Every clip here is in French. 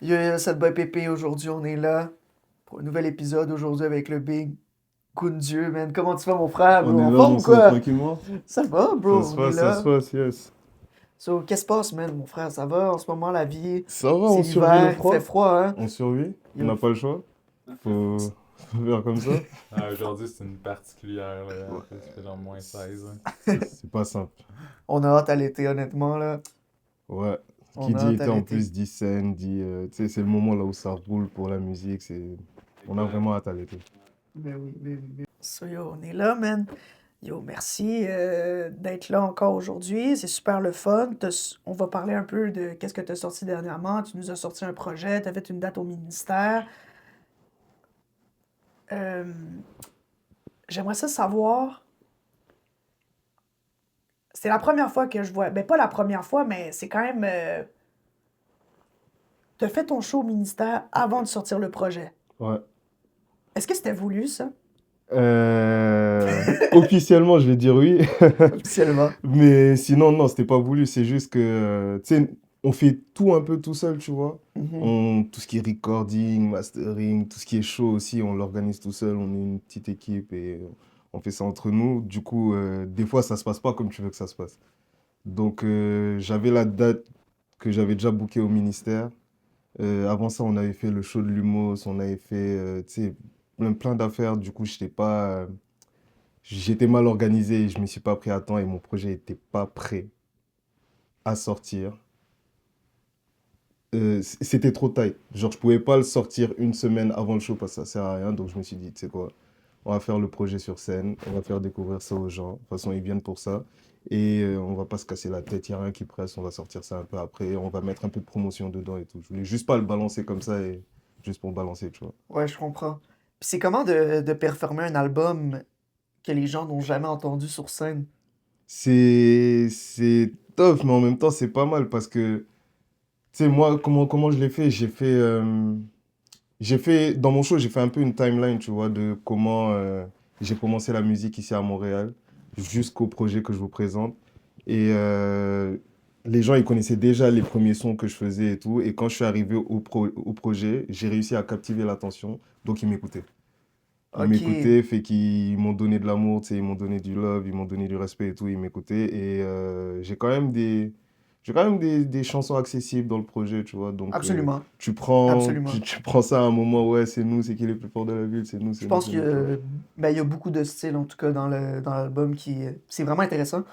Yo, cette boy Pépé, aujourd'hui on est là pour un nouvel épisode aujourd'hui avec le Big Dieu, man. Comment tu vas mon frère, On bro? est En là, forme mon ou sang, quoi? tranquillement. Ça va, bro, on est Ça se là. passe, yes. So, qu'est-ce qui se passe, man, mon frère? Ça va en ce moment, la vie? Ça va, C'est on survit le l'hiver, il fait froid. froid, hein? On survit. On Yo, n'a pas le choix. Faut faire comme ça. Ah, aujourd'hui, c'est une particulière, là. En plus, il fait genre -16. Hein. C'est pas simple. on a hâte à l'été, honnêtement, là. Ouais. On Qui a dit hâte à été en l'été. plus dit scène, dit. Tu sais, c'est le moment là où ça roule pour la musique. On a vraiment hâte à l'été. So, yo, on est là, man. Yo, merci d'être là encore aujourd'hui. C'est super le fun. On va parler un peu de qu'est-ce que tu as sorti dernièrement. Tu nous as sorti un projet, tu as fait une date au ministère. Euh, J'aimerais ça savoir. C'est la première fois que je vois. Ben, pas la première fois, mais c'est quand même. Tu as fait ton show au ministère avant de sortir le projet. Ouais. Est-ce que c'était voulu, ça? Officiellement, je vais dire oui. Officiellement. Mais sinon, non, c'était pas voulu. C'est juste que, tu sais, on fait tout un peu tout seul, tu vois. Mhm. Tout ce qui est recording, mastering, tout ce qui est show aussi, on l'organise tout seul. On est une petite équipe et on fait ça entre nous. Du coup, des fois, ça se passe pas comme tu veux que ça se passe. Donc, j'avais la date que j'avais déjà bookée au ministère. Avant ça, on avait fait le show de l'Humos, on avait fait, tu sais, plein d'affaires. Du coup, j'étais mal organisé et je me suis pas pris à temps et mon projet était pas prêt à sortir. C'était trop tight. Genre, je pouvais pas le sortir une semaine avant le show parce que ça sert à rien. Donc, je me suis dit, tu sais quoi, on va faire le projet sur scène, on va faire découvrir ça aux gens. De toute façon, ils viennent pour ça. Et on va pas se casser la tête, il n'y a rien qui presse, on va sortir ça un peu après, on va mettre un peu de promotion dedans et tout. Je voulais juste pas le balancer comme ça et juste pour balancer, tu vois. Ouais, je comprends. Puis c'est comment de performer un album que les gens n'ont jamais entendu sur scène? C'est tough, mais en même temps, c'est pas mal parce que, tu sais, moi, comment je l'ai fait? Dans mon show, j'ai fait un peu une timeline, tu vois, de comment j'ai commencé la musique ici à Montréal jusqu'au projet que je vous présente. Et les gens, ils connaissaient déjà les premiers sons que je faisais et tout. Et quand je suis arrivé au projet, j'ai réussi à captiver l'attention. Donc, ils m'écoutaient. Ils Ok. m'écoutaient, fait qu'ils m'ont donné de l'amour, tu sais, ils m'ont donné du love, ils m'ont donné du respect et tout, ils m'écoutaient. Et j'ai quand même des chansons accessibles dans le projet, tu vois. Donc, Absolument. tu, Absolument. tu prends ça à un moment, ouais, c'est nous, c'est qui les plus forts de la ville, c'est nous, Je c'est nous, pense c'est qu'il y nous, tu vois. a, ben, il y a beaucoup de styles, en tout cas, dans l'album qui. C'est vraiment intéressant.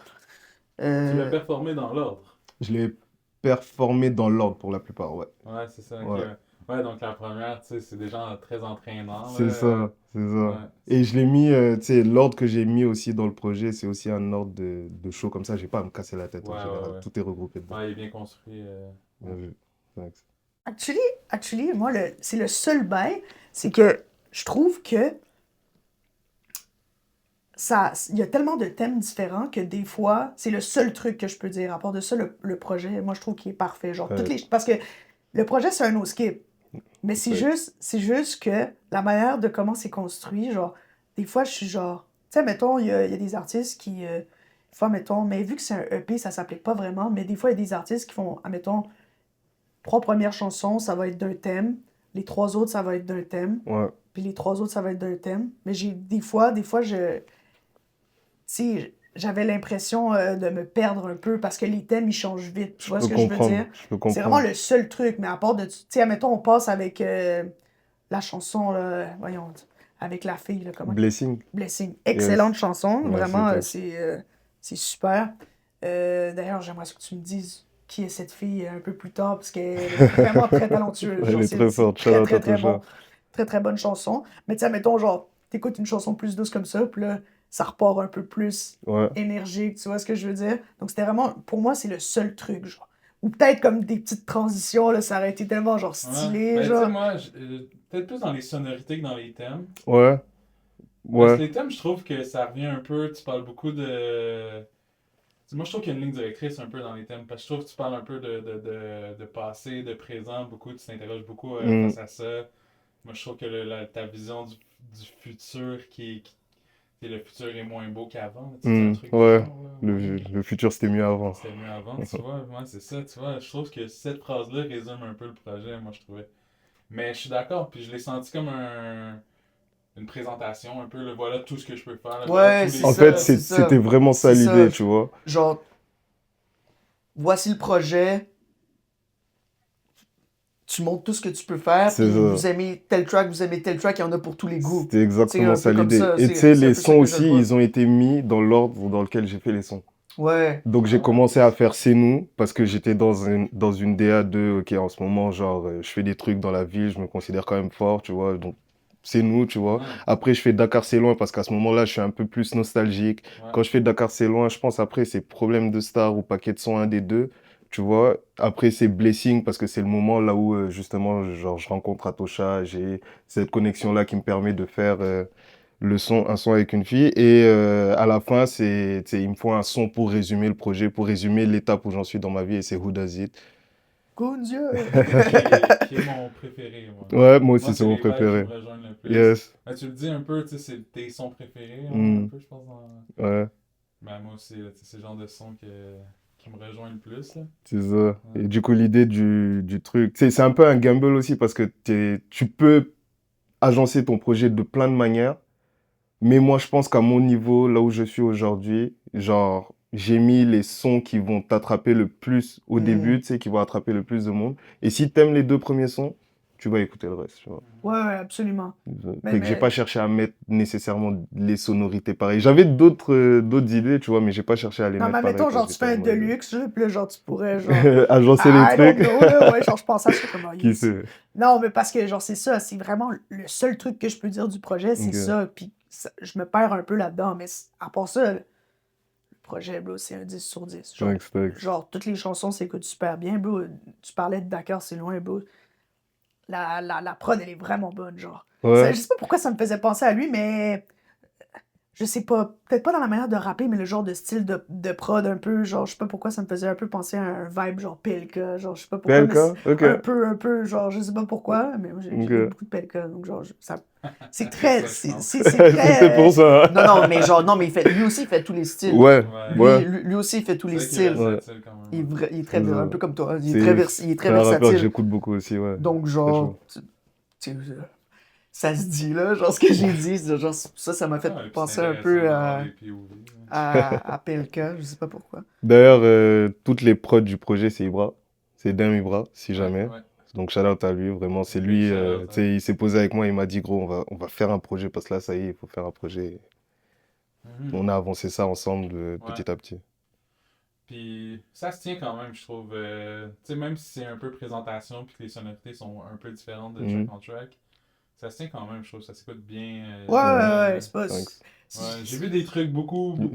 Tu l'as Euh, performé dans l'ordre. Je l'ai performé dans l'ordre pour la plupart, ouais. Ouais, c'est ça. Ok. Ouais, Ouais, donc la première, tu sais, c'est déjà très entraînant, là. c'est ça, c'est ça. Ouais, Et je l'ai mis, tu sais, l'ordre que j'ai mis aussi dans le projet, c'est aussi un ordre de show comme ça, j'ai pas à me casser la tête ouais, en ouais, général, ouais. tout est regroupé dedans. Ouais, il est bien construit. Ouais. Bien vu. Thanks. actually, moi, c'est le seul bail, c'est que je trouve que il y a tellement de thèmes différents que des fois, c'est le seul truc que je peux dire. À part de ça, le projet, moi, je trouve qu'il est parfait. Genre, Ouais, parce que le projet, c'est un no-skip. Mais fait- c'est juste que la manière de comment c'est construit, genre, des fois, je suis genre, tu sais, mettons, il y a des artistes qui, des fois, mettons, mais vu que c'est un EP, ça s'applique pas vraiment, mais des fois, il y a des artistes qui font, admettons, trois premières chansons, ça va être d'un thème, les trois autres, ça va être d'un thème, ouais, puis les trois autres, ça va être d'un thème. Mais j'ai des fois, tu sais, j'avais l'impression de me perdre un peu parce que les thèmes, ils changent vite. Tu vois ce que je veux dire? je peux C'est vraiment comprendre. le seul truc, mais à part de, tu sais, admettons, on passe avec la chanson, là, voyons, avec la fille, là, comment? Blessing, Blessing. yes, Excellente chanson, merci, vraiment, thanks. c'est super. D'ailleurs, j'aimerais que tu me dises qui est cette fille un peu plus tard, parce qu'elle est vraiment très talentueuse. Elle Genre, est très c'est forte, shout très, out à très, très Tosha. bon. Très, très bonne chanson. Mais tu sais, mettons, genre, t'écoutes une chanson plus douce comme ça, puis là, ça repart un peu plus Ouais, énergique, tu vois ce que je veux dire? Donc, c'était vraiment, pour moi, c'est le seul truc, genre. Ou peut-être comme des petites transitions, là, ça aurait été tellement, genre, Ouais. stylé, Mais tu sais, genre. moi, peut-être plus dans les sonorités que dans les thèmes. ouais, Parce ouais, que les thèmes, je trouve que ça revient un peu. Tu parles beaucoup de. Moi, je trouve qu'il y a une ligne directrice un peu dans les thèmes. Parce que je trouve que tu parles un peu de passé, de présent, beaucoup. Tu t'interroges beaucoup hmm, face à ça. Moi, je trouve que ta vision du futur le futur est moins beau qu'avant. Tu sais, c'est un truc du Ouais, genre, là. Ouais. le futur c'était mieux avant. C'était mieux avant, tu vois. Ouais, c'est ça, tu vois. Je trouve que cette phrase-là résume un peu le projet, moi, je trouvais. Mais je suis d'accord, puis je l'ai senti comme une présentation, un peu, là, voilà tout ce que je peux faire, là, voilà Ouais, tous c'est les... En fait, ça, c'est c'était ça. vraiment ça C'est ça. l'idée, tu vois. Genre, voici le projet, tu montres tout ce que tu peux faire, C'est puis ça. vous aimez tel track, il y en a pour tous les goûts. C'était C'est exactement un ça peu comme l'idée. ça, Et tu sais, c'est un les peu ça sons que je le aussi, vois. ils ont été mis dans l'ordre dans lequel j'ai fait les sons. Ouais, Donc j'ai Ah, commencé à nice. faire C'est nous parce que j'étais dans une DA de ok en ce moment genre je fais des trucs dans la ville, je me considère quand même fort, tu vois. Donc C'est nous, tu vois. Ouais, Après je fais Dakar c'est loin parce qu'à ce moment-là, je suis un peu plus nostalgique. ouais. Quand je fais Dakar c'est loin, je pense après c'est Problème de Star ou Paquet de son un des deux, tu vois. Après c'est Blessing parce que c'est le moment là où justement genre je rencontre Atosha, j'ai cette connexion là qui me permet de faire un son avec une fille. Et à la fin, il me faut un son pour résumer le projet, pour résumer l'étape où j'en suis dans ma vie, et c'est Who Does It. Good Dieu! Qui est mon préféré, moi. Ouais, moi Moi, aussi, c'est c'est mon les vibes qui me préféré. rejoignent le plus. Yes. Ben, tu le dis un peu, tu sais, c'est tes sons préférés, hein, un Mm. peu, je pense. Ouais, Ben, moi aussi, là, tu sais, c'est le genre de son qui me rejoint le plus, là. c'est ça. Ouais. Et du coup, l'idée du truc, c'est un peu un gamble aussi parce que tu peux agencer ton projet de plein de manières. Mais moi, je pense qu'à mon niveau, là où je suis aujourd'hui, genre, j'ai mis les sons qui vont t'attraper le plus au début, tu sais, qui vont attraper le plus de monde. Et si t'aimes les deux premiers sons, tu vas écouter le reste, tu vois. Ouais, ouais, absolument. Fait que j'ai pas Mais cherché à mettre nécessairement les sonorités pareilles. J'avais d'autres idées, tu vois, mais j'ai pas cherché à les non, mettre mais pareil mettons, quand genre, tu j'étais fais en un mode deluxe, là, puis là, genre, tu pourrais, genre, agencer les I don't trucs. know, là, ouais, genre, je pense à ça, je suis comme, oh, Qui yes. sait? Non, mais parce que, genre, c'est ça, c'est vraiment le seul truc que je peux dire du projet, c'est Ok. ça, puis je me perds un peu là-dedans, mais à part ça, le projet, bro, c'est un 10 sur 10. Genre, Thanks. genre toutes les chansons s'écoutent super bien, bro. Tu parlais de Dakar, c'est loin, bro. La prod, elle est vraiment bonne, genre. Ça, Ouais. je sais pas pourquoi ça me faisait penser à lui, mais je sais pas, peut-être pas dans la manière de rapper, mais le genre de style de prod un peu, genre, je sais pas pourquoi ça me faisait un peu penser à un vibe genre PLK, genre, je sais pas pourquoi, mais PLK? Ok. un peu, genre, je sais pas pourquoi, mais moi j'écoute Ok. beaucoup de PLK, donc genre, ça, c'est C'est très, ça, je pense. c'est C'est très... pour ça. Non, non, mais genre, non, mais lui aussi, il fait tous les styles. Ouais, Ouais. ouais, Lui aussi, il fait tous C'est les vrai qu'il est styles. ouais. versatile quand même. Ouais. Il est très, C'est un ça. peu comme toi, C'est il est très un rappeur que versatile. j'écoute beaucoup aussi, ouais. Donc, Très genre, chaud. ça se dit là, genre ce que j'ai dit, genre, ça m'a fait Ah, et puis c'est penser un intéressant peu d'avoir des POV. à PLK, je sais pas pourquoi. D'ailleurs, toutes les prods du projet, c'est Ibra. C'est Dame Ibra, si Ouais, jamais. ouais. Donc, shout out à lui, vraiment. C'est Big lui, shout-out, tu sais, il s'est posé avec moi, il m'a dit, gros, on va faire un projet parce que là, ça y est, il faut faire un projet. Mhm. On a avancé ça ensemble Ouais. petit à petit. Puis ça se tient quand même, je trouve. Tu sais, même si c'est un peu présentation puis que les sonorités sont un peu différentes de Mhm. track en track, ça se tient quand même, je trouve. Ça s'écoute bien. Ouais, c'est pas. Thanks. Ouais, j'ai vu des trucs beaucoup Oui,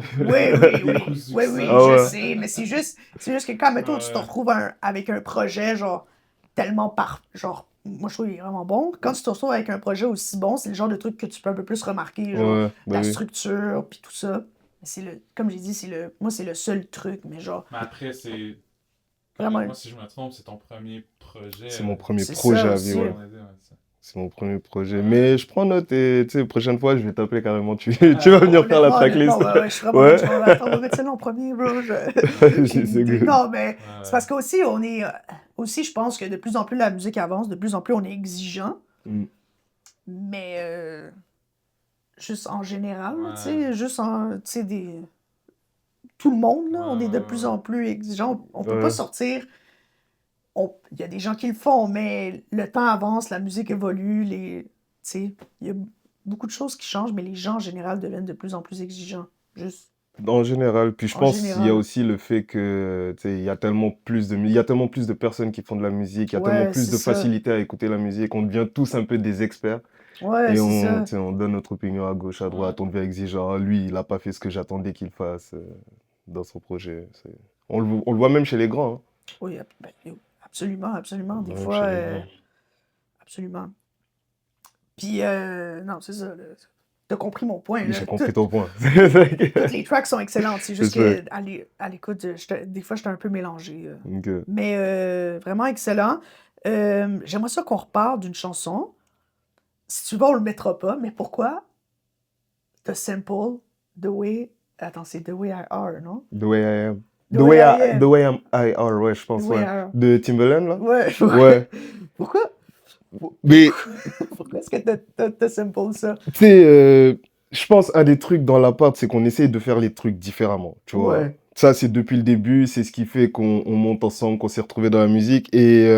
décousus que ça. Ah je ouais. sais, mais c'est juste que quand, mettons, tu te Ouais. retrouves avec un projet, genre, tellement genre, moi, je trouve qu'il est vraiment bon. Quand tu te retrouves avec un projet aussi bon, c'est le genre de truc que tu peux un peu plus remarquer, genre, Ouais, bah la oui. structure, puis tout ça. Comme j'ai dit, moi, c'est le seul truc, mais genre, Mais après, c'est. vraiment, Moi, si je me trompe, c'est ton premier projet. C'est mon premier c'est projet ça à aussi. vie, ouais. Ouais, ça. C'est mon premier projet. Ouais. Mais je prends note et, tu sais, prochaine fois, je vais t'appeler carrément. Tu vas venir faire la tracklist. Ouais, je suis vraiment, Ouais. attends, on va mettre ça là en premier, bro. C'est good. Non, mais Ouais. c'est parce qu'aussi, aussi, je pense que de plus en plus la musique avance, de plus en plus on est exigeant. Mm. Mais juste en général, Ouais. tu sais, juste en, tu sais, tout le monde, là, on est de Ouais. plus en plus exigeant. On peut Ouais. pas sortir. Il y a des gens qui le font, mais le temps avance, la musique évolue, tu sais, il y a beaucoup de choses qui changent, mais les gens en général deviennent de plus en plus exigeants. Juste En général, puis je en pense qu'il y a général. aussi le fait que, tu sais, il y a tellement plus de personnes qui font de la musique, il y a tellement Ouais, plus c'est de ça. facilité à écouter la musique, on devient tous un peu des experts Ouais, et c'est ça. tu sais, on donne notre opinion à gauche, à droite, on devient exigeant. Ah, lui, il a pas fait ce que j'attendais qu'il fasse dans son projet. On le voit même chez les grands, hein. Oui, absolument. Des Même fois, chez les grands. absolument. Puis, non, c'est ça. T'as compris mon point. Là. J'ai compris ton point. Toutes les tracks sont excellentes. C'est juste Respect. que à l'écoute, des fois, j'étais un peu mélangé. Ok. Mais vraiment excellent. J'aimerais ça qu'on reparle d'une chanson. Si tu veux, on le mettra pas, mais pourquoi The Simple, The Way... Attends, c'est The Way I Are, non? The Way I Am. The Way I Am. The Way I Are, ouais, je pense, The Way ouais. I Are. De Timbaland, là? Ouais. Ouais. Pourquoi? Mais, Pourquoi est-ce que t'as Simple ça? tu sais, je pense un des trucs dans l'appart, c'est qu'on essaye de faire les trucs différemment, tu vois. Ouais. Ça, c'est depuis le début, c'est ce qui fait qu'on monte ensemble, qu'on s'est retrouvés dans la musique. Et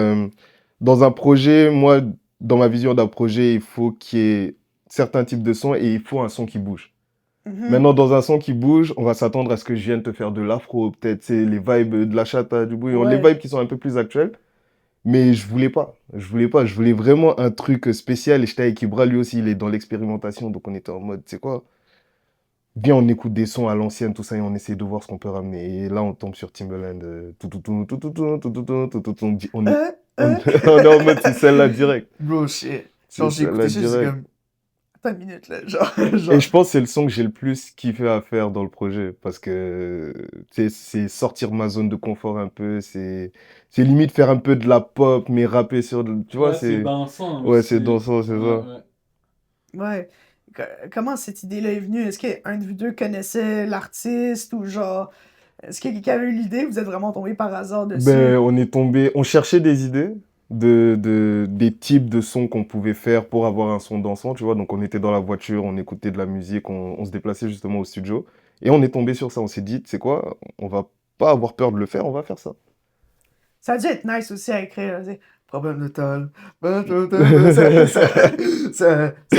dans un projet, moi, dans ma vision d'un projet, il faut qu'il y ait certains types de sons et il faut un son qui bouge. Maintenant, dans un son qui bouge, on va s'attendre à ce que je vienne te faire de l'afro, peut-être, c'est les vibes de la chata, du bouillon, les Ouais. vibes qui sont un peu plus actuelles. Mais je voulais pas. Je voulais vraiment un truc spécial. Et j'étais avec Ibra, lui aussi, il est dans l'expérimentation. Donc on était en mode, tu sais quoi? Viens, on écoute des sons à l'ancienne, tout ça, et on essaie de voir ce qu'on peut ramener. Et là, on tombe sur Timbaland. On est, on est en mode, c'est celle-là direct. Bro, shit. C'est Genre, j'ai celle-là écouté ça, c'est direct. comme... Attends une minute, là. Genre... Et je pense que c'est le son que j'ai le plus kiffé à faire dans le projet. Parce que tu sais, c'est sortir ma zone de confort un peu. C'est limite faire un peu de la pop, mais rapper sur... Tu vois, Ouais, c'est c'est... dansant Ouais, aussi. c'est dansant, c'est ça. Ouais. Ouais. Comment cette idée-là est venue? Est-ce qu'un de vous deux connaissait l'artiste ou genre... Est-ce qu'il y a quelqu'un qui avait eu l'idée? Vous êtes vraiment tombé par hasard dessus? Ben, on est tombé... On cherchait des idées des types de sons qu'on pouvait faire pour avoir un son dansant, tu vois. Donc on était dans la voiture, on écoutait de la musique, on se déplaçait justement au studio. Et on est tombé sur ça. On s'est dit, tu sais quoi? On va pas avoir peur de le faire, on va faire ça. Ça a dû être nice aussi à écrire. Là, problème de tal. Ça a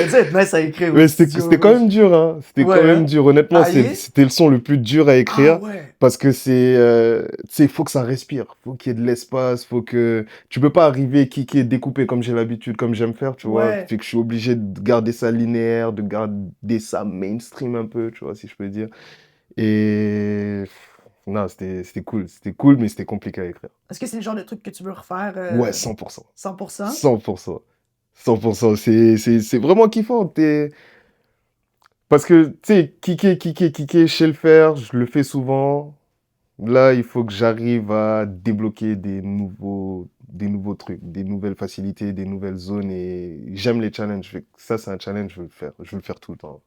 dû être nice à écrire. Mais c'était quand même dur, hein. C'était Ouais, quand même hein? dur. Honnêtement, Aïe. c'était le son le plus dur à écrire. Ah ouais. Parce que tu sais, faut que ça respire. Faut qu'il y ait de l'espace. Faut que... Tu peux pas arriver, kicker, découper comme j'ai l'habitude, comme j'aime faire, tu vois. Ouais. Fait que je suis obligé de garder ça linéaire, de garder ça mainstream un peu, tu vois, si je peux dire. Et... Non, c'était cool. C'était cool, mais c'était compliqué à écrire. Est-ce que c'est le genre de truc que tu veux refaire Ouais, 100%. 100%? 100%. 100%. C'est vraiment kiffant. Parce que, tu sais, kicker, je sais le faire, je le fais souvent. Là, il faut que j'arrive à débloquer des nouveaux trucs, des nouvelles facilités, des nouvelles zones. Et j'aime les challenges. Fait que ça, c'est un challenge, je veux le faire. Je veux le faire tout le temps.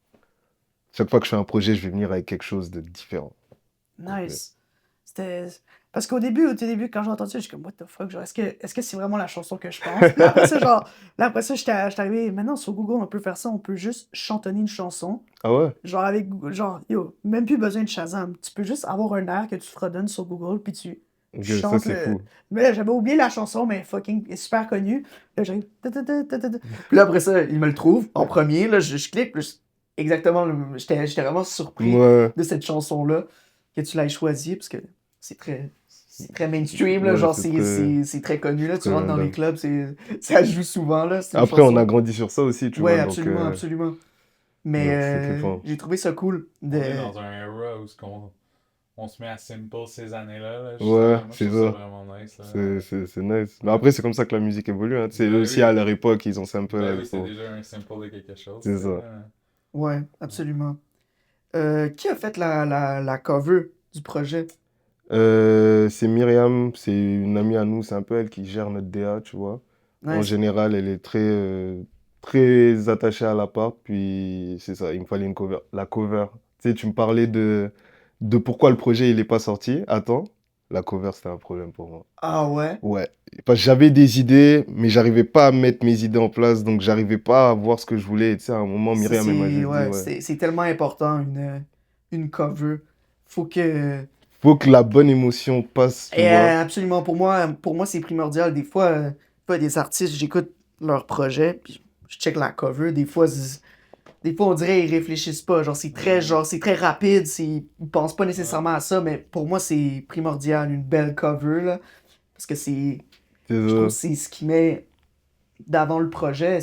Chaque fois que je fais un projet, je vais venir avec quelque chose de différent. Nice. C'était... Parce qu'au début, quand j'ai entendu ça, je suis comme, what the fuck, genre, est-ce que c'est vraiment la chanson que je pense? Puis après ça, genre, là, après ça, j'étais arrivé, maintenant, sur Google, on peut faire ça, on peut juste chantonner une chanson. Ah ouais? Genre, avec, genre, yo, même plus besoin de Shazam. Tu peux juste avoir un air que tu fredonnes sur Google, puis tu Ok, ça, chantes c'est fou. Mais là, j'avais oublié la chanson, mais fucking, est super connue. Là, j'arrive... Puis là, après ça, il me le trouve en premier, là, je clique, plus exactement, j'étais vraiment surpris Ouais. de cette chanson-là, que tu l'aies choisie, parce que c'est très mainstream, là, Ouais, genre c'est c'est très connu, là, tu très rentres dans les random. clubs, ça joue souvent, là, cette Après, on chanson. a grandi sur ça aussi, tu Ouais, vois. absolument, Donc, absolument. donc c'est Mais kiffant. j'ai trouvé ça cool. On est dans un era où on se met à simple ces années-là. Là, justement. Ouais, Moi, je c'est trouve ça ça. vraiment nice. Là. C'est nice. Mais après, c'est comme ça que la musique évolue. Hein. Tu sais, Ben eux aussi, oui. à leur époque, ils ont sample Ben avec oui, c'est pour... déjà un simple de quelque chose. C'est tu sais, ça. là. Ouais, absolument. Qui a fait la cover du projet? C'est Myriam, c'est une amie à nous, c'est un peu elle qui gère notre DA, tu vois. En Nice. général, elle est très attachée à l'appart, puis c'est ça, il me fallait une cover. La cover, tu sais, tu me parlais de pourquoi le projet il est pas sorti. Attends, la cover c'était un problème pour moi. Ah ouais? Ouais, parce que j'avais des idées, mais j'arrivais pas à mettre mes idées en place, donc j'arrivais pas à voir ce que je voulais. Et tu sais, à un moment, Myriam, elle m'a juste dit, Ouais, ouais, c'est tellement important, une cover. Faut que... faut que la bonne émotion passe, tu Et, vois. absolument, pour moi c'est primordial. Des fois, des artistes, j'écoute leur projet, puis je check la cover. Des fois, on dirait qu'ils réfléchissent pas. Genre, c'est très rapide. Ils pensent pas nécessairement à ça, mais pour moi, c'est primordial, une belle cover, là. Parce que C'est je trouve que ça. c'est ce qui met d'avant le projet.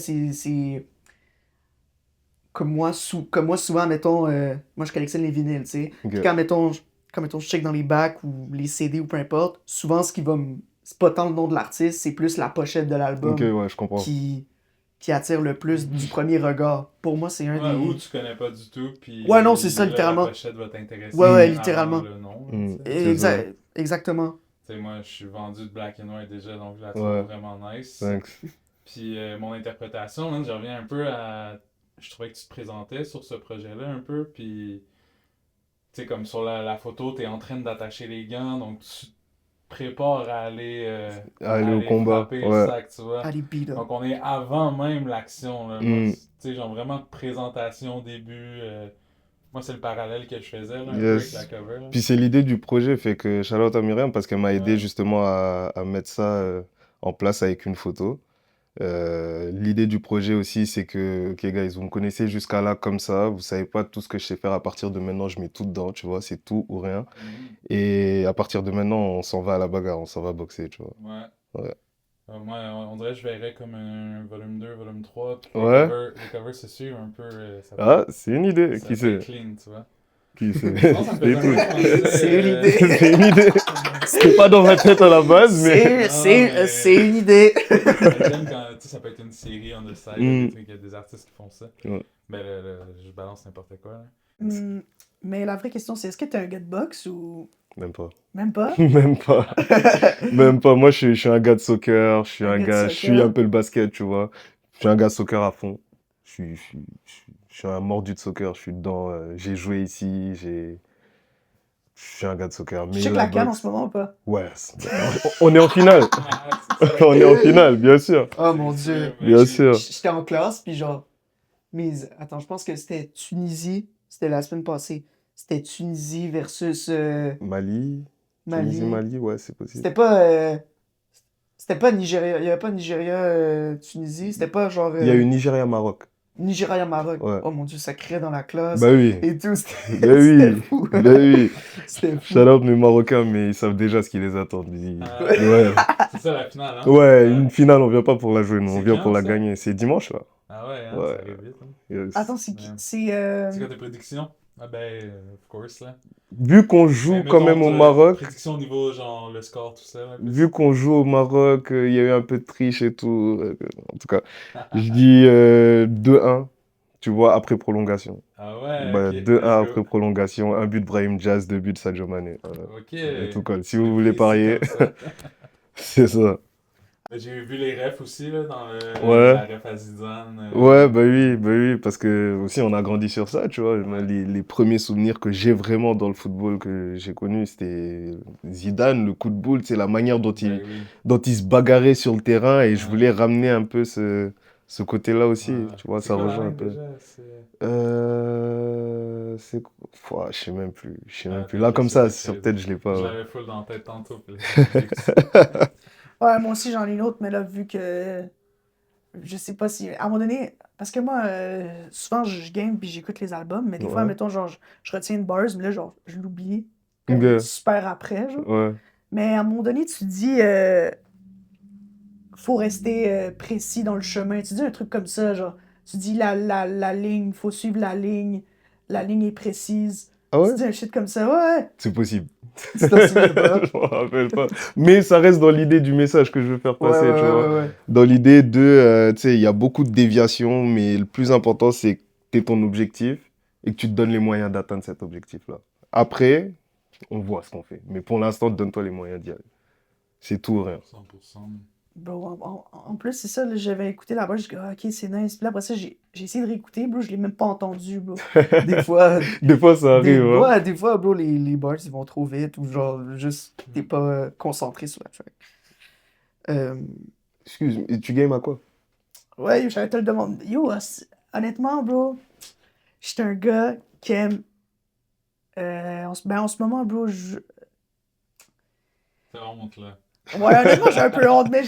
Comme moi, souvent, mettons, moi, je collectionne les vinyles, tu sais. Ok. Puis quand, mettons, je check dans les bacs ou les CD ou peu importe, souvent, ce qui va me... C'est pas tant le nom de l'artiste, c'est plus la pochette de Ok, l'album ouais, je comprends. qui attire le plus du premier regard. Pour moi, c'est un Ouais, ou des... tu connais pas du tout, puis Ouais, non, c'est ça, déjà, littéralement. la pochette va t'intéresser Ouais, avant littéralement. le nom. Mm. Tu sais. C'est ça. Exactement. Tu sais, moi, je suis vendu de Black and White déjà, donc je la trouve Ouais. vraiment nice. Thanks. Puis mon interprétation, là, je reviens un peu à je trouvais que tu te présentais sur ce projet-là un peu, puis tu sais, comme sur la photo, t'es en train d'attacher les gants, donc tu te prépares À à aller au aller combat, frapper le ouais. sac, tu vois. Allez, beat up. Donc on est avant même l'action, là. Moi, Mm, tu sais, genre vraiment présentation, début. Moi, c'est le parallèle que je faisais, là, un peu avec la yes. cover, là. Puis c'est l'idée du projet, fait que shout out à Myriam parce qu'elle m'a aidé Ouais. justement à mettre ça en place avec une photo. L'idée du projet aussi, c'est que, ok guys, vous me connaissez jusqu'à là comme ça, vous savez pas tout ce que je sais faire à partir de maintenant, je mets tout dedans, tu vois, c'est tout ou rien. Mhm. Et à partir de maintenant, on s'en va à la bagarre, on s'en va boxer, tu vois. Ouais. Ouais. Moi, on dirait que je verrais comme un volume 2, volume 3, puis Ouais. les covers c'est sûr, un peu, Ah, c'est une idée, ça qui peut être sait? clean, tu vois. Qui sait? Sinon, ça me faisait un peu Écoute, penser. C'est une idée. c'est une idée. C'était pas dans ma tête à la base, mais. C'est une idée. J'aime quand, tu sais, ça peut être une série on the side, Mm. des trucs, il y a des artistes qui font ça. Ouais. Ben, je balance n'importe quoi, là. Mais la vraie question, c'est est-ce que t'es un gars de boxe ou Même pas. même pas? Même pas. Même pas. Moi, je suis un gars de soccer. Je suis Un un gars de gars. Je suis soccer. un peu le basket, tu vois. Je suis un gars de soccer à fond. Je suis un mordu de soccer. Je suis dedans. J'ai joué ici. Je suis un gars de soccer. Tu Mais checkes la la canne en boxe. ce moment ou pas? Ouais. On est en finale. Ah, c'est ça. On est en finale, bien sûr. Oh mon C'est dieu. sûr, mais Bien sûr. J'étais en classe, puis genre, attends, je pense que c'était Tunisie. C'était la semaine passée. C'était Tunisie versus Mali. Tunisie, Mali. Mali, ouais, c'est possible. C'était pas Nigeria. Il y avait pas Nigeria, Tunisie. C'était pas genre Il y a eu Nigeria-Maroc. Nigeria, Maroc. Ouais. Oh mon dieu, ça criait dans la classe. Bah oui. Et tout, Bah c'était oui. fou. Bah oui. C'était fou. Shout out mes Marocains, mais ils savent déjà ce qui les attend. Ouais. C'est ça la finale, hein? Ouais, une finale, on vient pas pour la jouer, nous, on C'est vient quand, pour la ça? gagner. C'est dimanche, là. Ah ouais, hein, Ouais. ça arrive vite, hein. Yes. Attends, c'est qui? Ouais. C'est. C'est quoi tes prédictions? Ah ben, of course, là. Vu qu'on joue Mais quand mettons, même au toi, Maroc, prédiction au niveau, genre, le score, tout ça, là. vu qu'on joue au Maroc, il y a eu un peu de triche et tout. En tout cas, je dis 2-1, tu vois, après prolongation. Ah ouais, Bah, ok, 2-1 let's go. après prolongation, un but de Brahim Diaz, 2 buts de Sadio Mané. Voilà. Ok. Et tout colle. Si C'est vous voulez précis parier, comme ça. c'est ça. J'ai vu les refs aussi, là, dans Ouais. la ref à Zidane. Ouais, bah oui, parce que aussi on a grandi sur ça, tu vois. Moi, les premiers souvenirs que j'ai vraiment dans le football que j'ai connu, c'était Zidane, le coup de boule, c'est la manière Ben oui. dont il se bagarrait sur le terrain et je Ouais. voulais ramener un peu ce côté-là aussi, Ouais. tu vois, C'est ça quoi la rejoint un règle peu. déjà? C'est quoi? Je sais même plus, je sais même plus. Attends, Là, je comme sais ça, pas sur quelle. tête, je l'ai pas. Je Ouais. l'avais full dans la tête tantôt. Puis Ouais, moi aussi j'en ai une autre, mais là, vu que. Je sais pas si. À un moment donné. Parce que moi, souvent je game puis j'écoute les albums, mais des fois, Ouais. mettons, genre, je retiens une bars, mais là, genre, je l'oublie. Ok. Comme super après, genre. Ouais. Mais à un moment donné, tu te dis. Faut rester précis dans le chemin. Tu dis un truc comme ça, genre. Tu dis la ligne, faut suivre la ligne est précise. Ah Tu ouais? dis un shit comme ça, ouais. C'est possible. Tu t'en souviens pas? Je m'en rappelle pas. Mais ça reste dans l'idée du message que je veux faire Ouais, passer, ouais, tu ouais, vois. ouais, ouais. Dans l'idée de, tu sais, il y a beaucoup de déviations, mais le plus important, c'est que tu aies ton objectif et que tu te donnes les moyens d'atteindre cet objectif-là. Après, on voit ce qu'on fait. Mais pour l'instant, donne-toi les moyens d'y aller. C'est tout ou rien. 100%. Bro, en plus, c'est ça, là, j'avais écouté la base, je dis, ah, ok, c'est nice. Puis là, après ça, j'ai essayé de réécouter, bro, je l'ai même pas entendu, bro. Des fois, Des fois, ça arrive, hein. ouais, des fois, bro, les bars, ils vont trop vite, ou genre, juste, t'es pas concentré sur la track. Excuse, et tu games à quoi? Ouais, j'allais te le demander. Yo, honnêtement, bro, j'étais un gars qui aime. En ce moment, bro, T'as honte, là. ouais, honnêtement, j'ai un peu honte, mais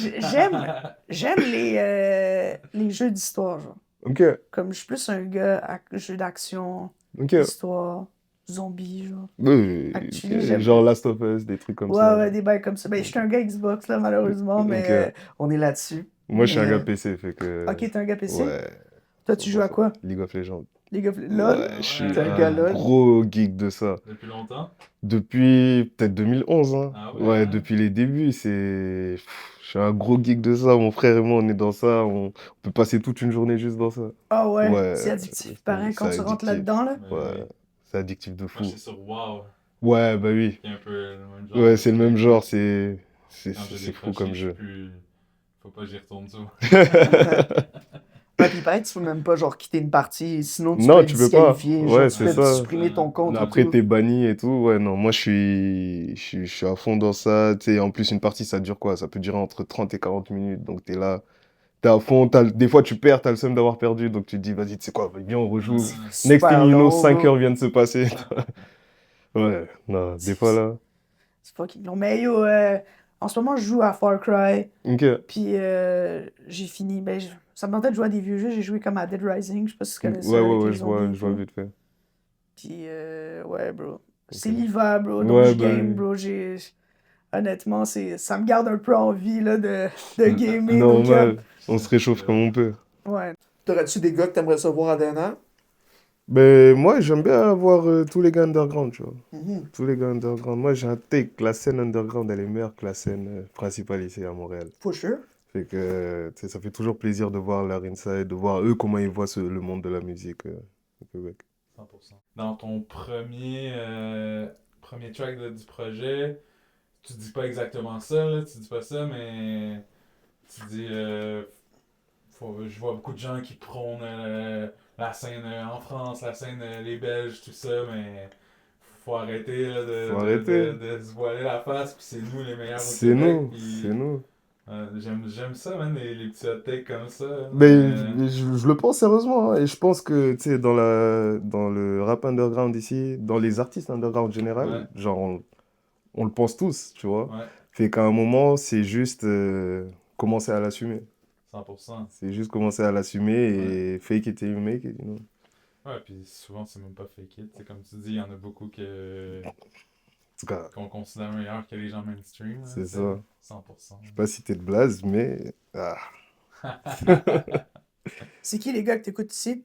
j'aime les jeux d'histoire, genre. Ok, Comme je suis plus un gars à jeux d'action, ok. histoire, zombies, genre. Ouais, Actually, ok. j'aime. Genre Last of Us, des trucs comme Ouais, ça. ouais, des bails comme ça. Ben, je suis un gars Xbox, là, malheureusement, mais Ok. on est là-dessus. Moi, je suis un Mais, gars PC, fait que... Ok, t'es un gars PC? Ouais. Toi, tu joues à quoi? League of Legends. League of LOL? Ouais, je suis T'es un gars un LOL? gros geek de ça. Depuis longtemps? Depuis peut-être 2011, hein. Ah ouais, Ouais, hein? depuis les débuts, je suis un gros geek de ça. Mon frère et moi, on est dans ça. On peut passer toute une journée juste dans ça. Ah ouais, Ouais, c'est addictif, pareil, quand c'est tu rentres addictif. là-dedans, là. Ben Ouais, oui. c'est addictif de Moi, fou. j'étais sur WoW, Ouais, bah oui. qui est un peu le même genre. Ouais, c'est le même genre, c'est Quand j'ai c'est fou décroché, comme je suis jeu. plus. Faut pas que j'y retourne ça. Ouais, puis paraît que tu peux même pas genre quitter une partie, sinon tu Non, peux être tu peux pas. disqualifié, Ouais, genre tu c'est peux ça. supprimer ton compte et Après, tout. t'es banni et tout. Ouais, non, moi, je suis à fond dans ça. Tu sais, en plus, une partie, ça dure quoi? Ça peut durer entre 30 et 40 minutes. Donc, t'es là, t'es à fond. Des fois, tu perds, t'as le seum d'avoir perdu. Donc, tu te dis, vas-y, tu sais quoi, viens, on rejoue. Next thing Super you know, long, 5 bro. heures viennent de se passer. Ouais, non, des fois, là. C'est fucking long. Mais yo, en ce moment, je joue à Far Cry. Ok. Puis j'ai fini. Ben, ça me tentait de jouer à des vieux jeux. J'ai joué comme à Dead Rising. Je sais pas si tu connais ça Ouais, ouais, avec ouais, les zombies et je vois tout. vite fait. Puis ouais, bro. C'est Ok. l'hiver, bro. Donc Ouais, je bah, game, bro. Honnêtement, ça me garde un peu envie là, de gamer. Donc, normal. On se réchauffe comme on peut. ouais. T'aurais-tu des gars que t'aimerais savoir à DNA? Ben, moi, j'aime bien voir tous les gars underground, tu vois. Mhm. Tous les gars underground. Moi, j'ai un take. La scène underground, elle est meilleure que la scène principale ici à Montréal. For sure. Fait que, tu sais, ça fait toujours plaisir de voir leur inside, de voir eux comment ils voient le monde de la musique au Québec. 100%. Dans ton premier track du projet, tu dis pas exactement ça, là, tu dis pas ça, mais tu dis je vois beaucoup de gens qui prônent la scène en France, la scène les Belges, tout ça, mais faut arrêter là, Faut arrêter. de se voiler la face, puis c'est nous les meilleurs au C'est Québec, nous, c'est puis nous. j'aime ça, man, les petits hot takes comme ça. Mais je le pense sérieusement, hein, et je pense que, tu sais, dans le rap underground ici, dans les artistes underground en général, Ouais, genre, on le pense tous, tu vois. ouais, Fait qu'à un moment, c'est juste commencer à l'assumer. 100%. C'est juste commencer à l'assumer Ouais. et fake it till you make it, you know. Ouais, puis souvent c'est même pas fake it. C'est comme tu dis, il y en a beaucoup En tout cas, qu'on considère meilleurs que les gens mainstream. Là, c'est c'est ça. 100%. Je sais pas si t'es de blase, mais... Ah. C'est qui les gars que t'écoutes ici?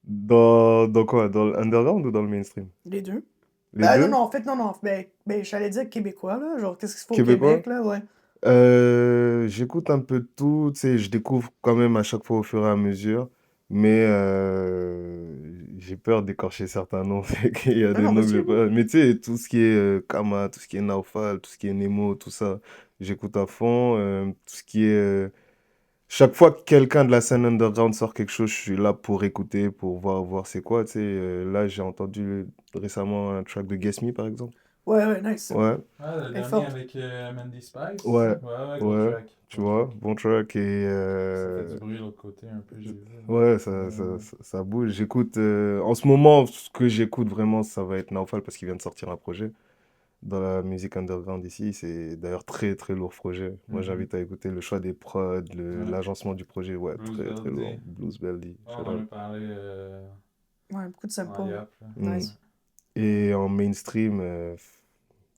Dans quoi? Dans le underground ou dans le mainstream? Les deux. Les Ben non, deux? non, en fait, non, non. Ben j'allais dire québécois, là. Genre, qu'est-ce qu'il faut au Québécois? Québec, là, ouais. J'écoute un peu de tout, tu sais, je découvre quand même à chaque fois au fur et à mesure, mais j'ai peur d'écorcher certains noms, fait qu'il y a Non, des non, noms que vas-y, j'ai bro. pas. Mais tu sais, tout ce qui est Kama, tout ce qui est Naufal, tout ce qui est Nemo, tout ça, j'écoute à fond. Tout ce qui est. Chaque fois que quelqu'un de la scène underground sort quelque chose, je suis là pour écouter, pour voir c'est quoi, tu sais. Là, j'ai entendu récemment un track de Guess Me, par exemple. Ouais, ouais, nice. Ouais. Ah, le Elle est dernier forte. avec Mandy Spice, Ouais, ça? Ouais, ouais, gros ouais, track. tu Gros vois, track. bon track et Ça fait du bruit de l'autre côté un peu, j'ai vu. ouais, Ouais. ça bouge. J'écoute, en ce moment, ce que j'écoute vraiment, ça va être Naufal parce qu'il vient de sortir un projet dans la musique underground ici. C'est d'ailleurs très très lourd projet. Moi, Mhm. j'invite à écouter le choix des prods, Ouais. l'agencement du projet, ouais, Blues très très lourd. Beldy. Blues Belly, On shout en out. a parlé Ouais, beaucoup de en samples. Yap. Là. Mm. Nice. Et en mainstream,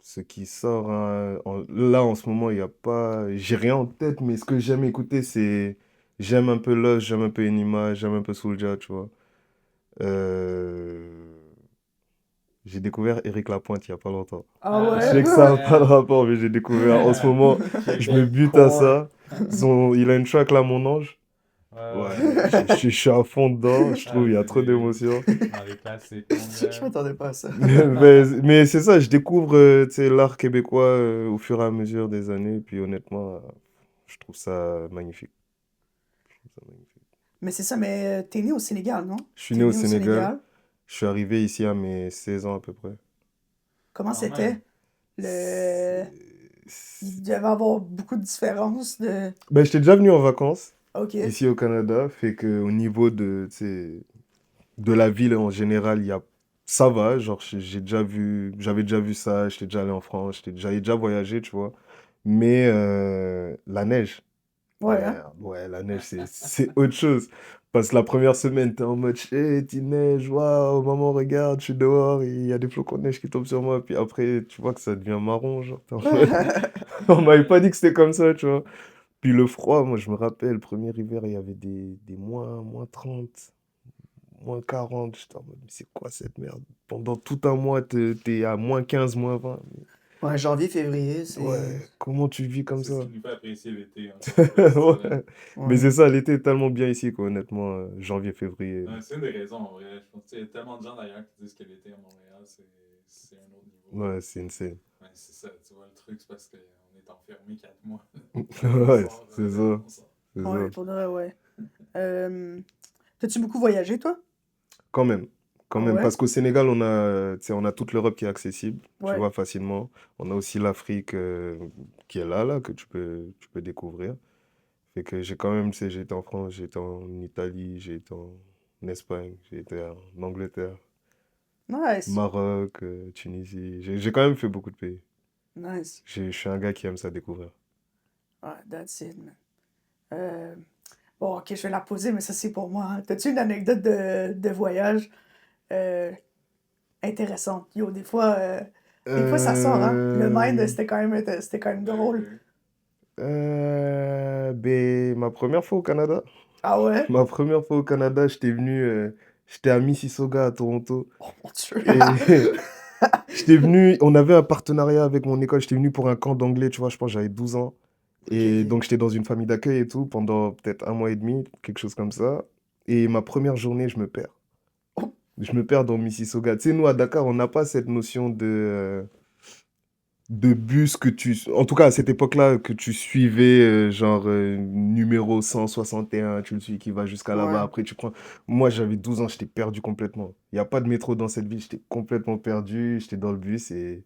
ce qui sort, hein, là en ce moment, il n'y a pas. J'ai rien en tête, mais ce que j'aime écouter, c'est. J'aime un peu Lost, j'aime un peu Enima, j'aime un peu Soulja, tu vois. Euh, J'ai découvert Eric Lapointe il n'y a pas longtemps. Ah Ah, Je ouais? sais que ça n'a pas de damn! rapport, mais j'ai découvert en ce moment, je me bute à Québécois. ça. Il a une track là, Mon Ange. Ouais, Ouais, ouais. je suis à fond dedans, je Ah, trouve il y a c'est trop d'émotions. dans les classiques, mon Je gars. m'attendais pas à ça. Mais c'est ça, je découvre tu sais, l'art québécois au fur et à mesure des années, puis honnêtement, je trouve ça magnifique. Je trouve ça magnifique. Mais c'est ça, mais t'es né au Sénégal, non? Je suis T'es né au né au Sénégal, Sénégal. je suis arrivé ici à mes 16 ans à peu près. Comment Quand même. c'était? Le... Il devait y avoir beaucoup de différences de... Ben, j'étais déjà venu en vacances Ok. ici au Canada, fait que au niveau de, tu sais, de la ville en général, ça va, genre j'avais déjà vu ça, j'étais déjà allé en France, j'avais déjà voyagé, tu vois. Mais la neige, Ouais, hein? ouais, la neige, c'est autre chose. Parce que la première semaine, t'es en mode, shit, il neige, waouh, maman, regarde, je suis dehors, il y a des flocons de neige qui tombent sur moi. Puis après, tu vois que ça devient marron, genre, t'es en mode, on m'avait pas dit que c'était comme ça, tu vois. Puis le froid, moi, je me rappelle, le premier hiver, il y avait des moins 30 -40. J'étais en mode, mais c'est quoi cette merde? Pendant tout un mois, t'es à -15 -20. Ouais, janvier, février, c'est... Ouais, comment tu vis comme C'est ce ça? qui nous fait apprécier l'été, en fait, là, c'est ça. Ouais. Mais Ouais. c'est ça, l'été est tellement bien ici qu'honnêtement, janvier, février. Ouais, c'est une des raisons, en vrai. Je pense qu'il y a tellement de gens d'ailleurs qui disent que l'été à Montréal, c'est un autre niveau. Ouais, c'est insane. Ouais, c'est ça, tu vois, le truc, c'est parce qu'on est enfermé 4 mois. On Ouais, sort, c'est ça, on sort. c'est Ouais, ça. pour de vrai, ouais. Euh, T'as-tu beaucoup voyagé, toi? Quand même, quand Ah même. ouais? Parce qu'au Sénégal, tu sais, on a toute l'Europe qui est accessible, tu Ouais. vois, facilement. On a aussi l'Afrique qui est là, que tu peux découvrir. Fait que j'ai quand même, tu sais, j'ai été en France, j'ai été en Italie, j'ai été en Espagne, j'ai été en Angleterre, Nice. Maroc, Tunisie. J'ai quand même fait beaucoup de pays. Nice. Je suis un gars qui aime ça découvrir. Ouais, that's it, man. Euh, Bon, ok, je vais la poser, mais ça, c'est pour moi, hein. T'as-tu une anecdote de voyage euh, intéressante? Yo, des fois, ça sort, hein? Le mind, Euh, c'était quand même drôle. ben, ma première fois au Canada. Ah ouais? Ma première fois au Canada, j'étais à Mississauga, à Toronto. Oh mon Dieu! Et j'étais venu, on avait un partenariat avec mon école, j'étais venu pour un camp d'anglais, tu vois, je pense que j'avais 12 ans. Ok, Et ok. donc j'étais dans une famille d'accueil et tout, pendant peut-être un mois et demi, quelque chose comme ça. Et ma première journée, je me perds. Oh, Je me perds dans Mississauga. Tu sais, nous, à Dakar, on n'a pas cette notion de bus que en tout cas, à cette époque-là, que tu suivais, genre, numéro 161, tu le suis, qui va jusqu'à là-bas. ouais. Après, tu prends. Moi, j'avais 12 ans, j'étais perdu complètement. Il n'y a pas de métro dans cette ville, j'étais complètement perdu. J'étais dans le bus et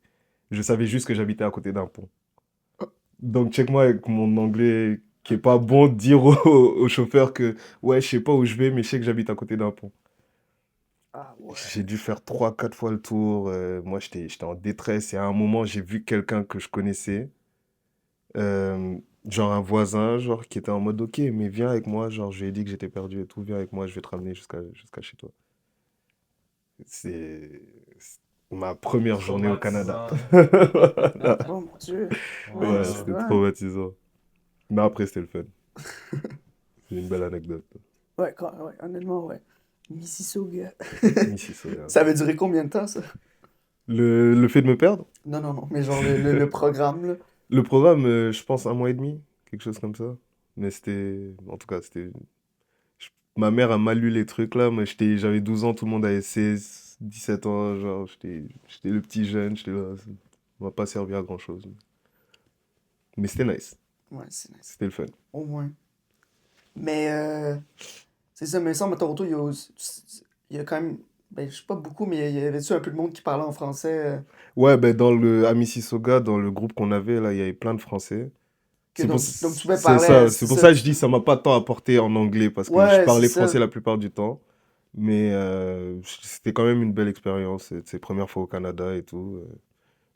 je savais juste que j'habitais à côté d'un pont. Donc, check-moi avec mon anglais qui est pas bon, dire au chauffeur que, ouais, je sais pas où je vais, mais je sais que j'habite à côté d'un pont. Ah ouais. J'ai dû faire 3, 4 fois le tour. Moi, j'étais en détresse. Et à un moment, j'ai vu quelqu'un que je connaissais, genre un voisin, genre, qui était en mode, ok, mais viens avec moi. Genre, je lui ai dit que j'étais perdu et tout. Viens avec moi, je vais te ramener jusqu'à chez toi. C'est ma première journée au Canada. Traumatisant. Voilà. Oh mon Dieu. Ouais, Ouais, c'est Wow. c'était vrai. traumatisant. Mais après, c'était le fun. C'est une belle anecdote. Ouais, ouais, honnêtement, ouais. Mississauga. Mississauga. Ça avait duré combien de temps, ça? Le fait de me perdre, Non, non, non, mais genre le programme, là. le programme, je pense un mois et demi, quelque chose comme ça. Mais c'était, en tout cas, ma mère a mal lu les trucs là. Moi, j'avais 12 ans, tout le monde avait 16, 17 ans. Genre, j'étais le petit jeune, j'étais là. Ça m'a pas servi à grand chose. Mais c'était nice. Ouais, c'est nice. C'était le fun. Au moins. Mais c'est ça, mais ça, à Toronto, il y a quand même. Ben, je sais pas beaucoup, mais il y avait-tu un peu de monde qui parlait en français? Ouais, ben, à Mississauga, dans le groupe qu'on avait là, il y avait plein de Français. Donc tu pouvais C'est parler, ça, c'est c'est pour ça. ça que je dis ça m'a pas tant apporté en anglais parce que je Ouais, c'est parlais ça. français la plupart du temps. Mais c'était quand même une belle expérience, ces premières fois au Canada et tout.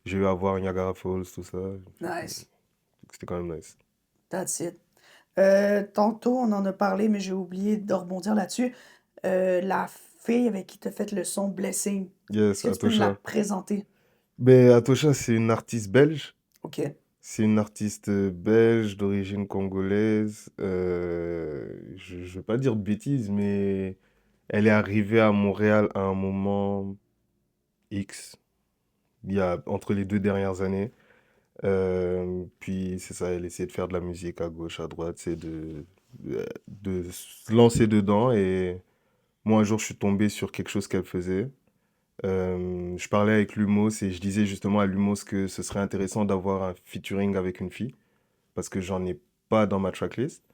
J'ai eu à voir Niagara Falls, tout ça. Nice. C'était quand même nice. That's it. Tantôt, on en a parlé, mais j'ai oublié de rebondir là-dessus. La fille avec qui t'as fait le son Blessing, est-ce Yes, que tu peux me la Atosha. présenter? Ben, Atosha, c'est une artiste belge. Ok. C'est une artiste belge d'origine congolaise. Je ne veux pas dire de bêtises, mais elle est arrivée à Montréal à un moment X, il y a entre les 2 dernières années. Puis c'est ça, elle essaie de faire de la musique à gauche, à droite, c'est de se lancer dedans. Et moi, un jour, je suis tombé sur quelque chose qu'elle faisait. Je parlais avec Lumos et je disais justement à Lumos que ce serait intéressant d'avoir un featuring avec une fille parce que j'en ai pas dans ma tracklist.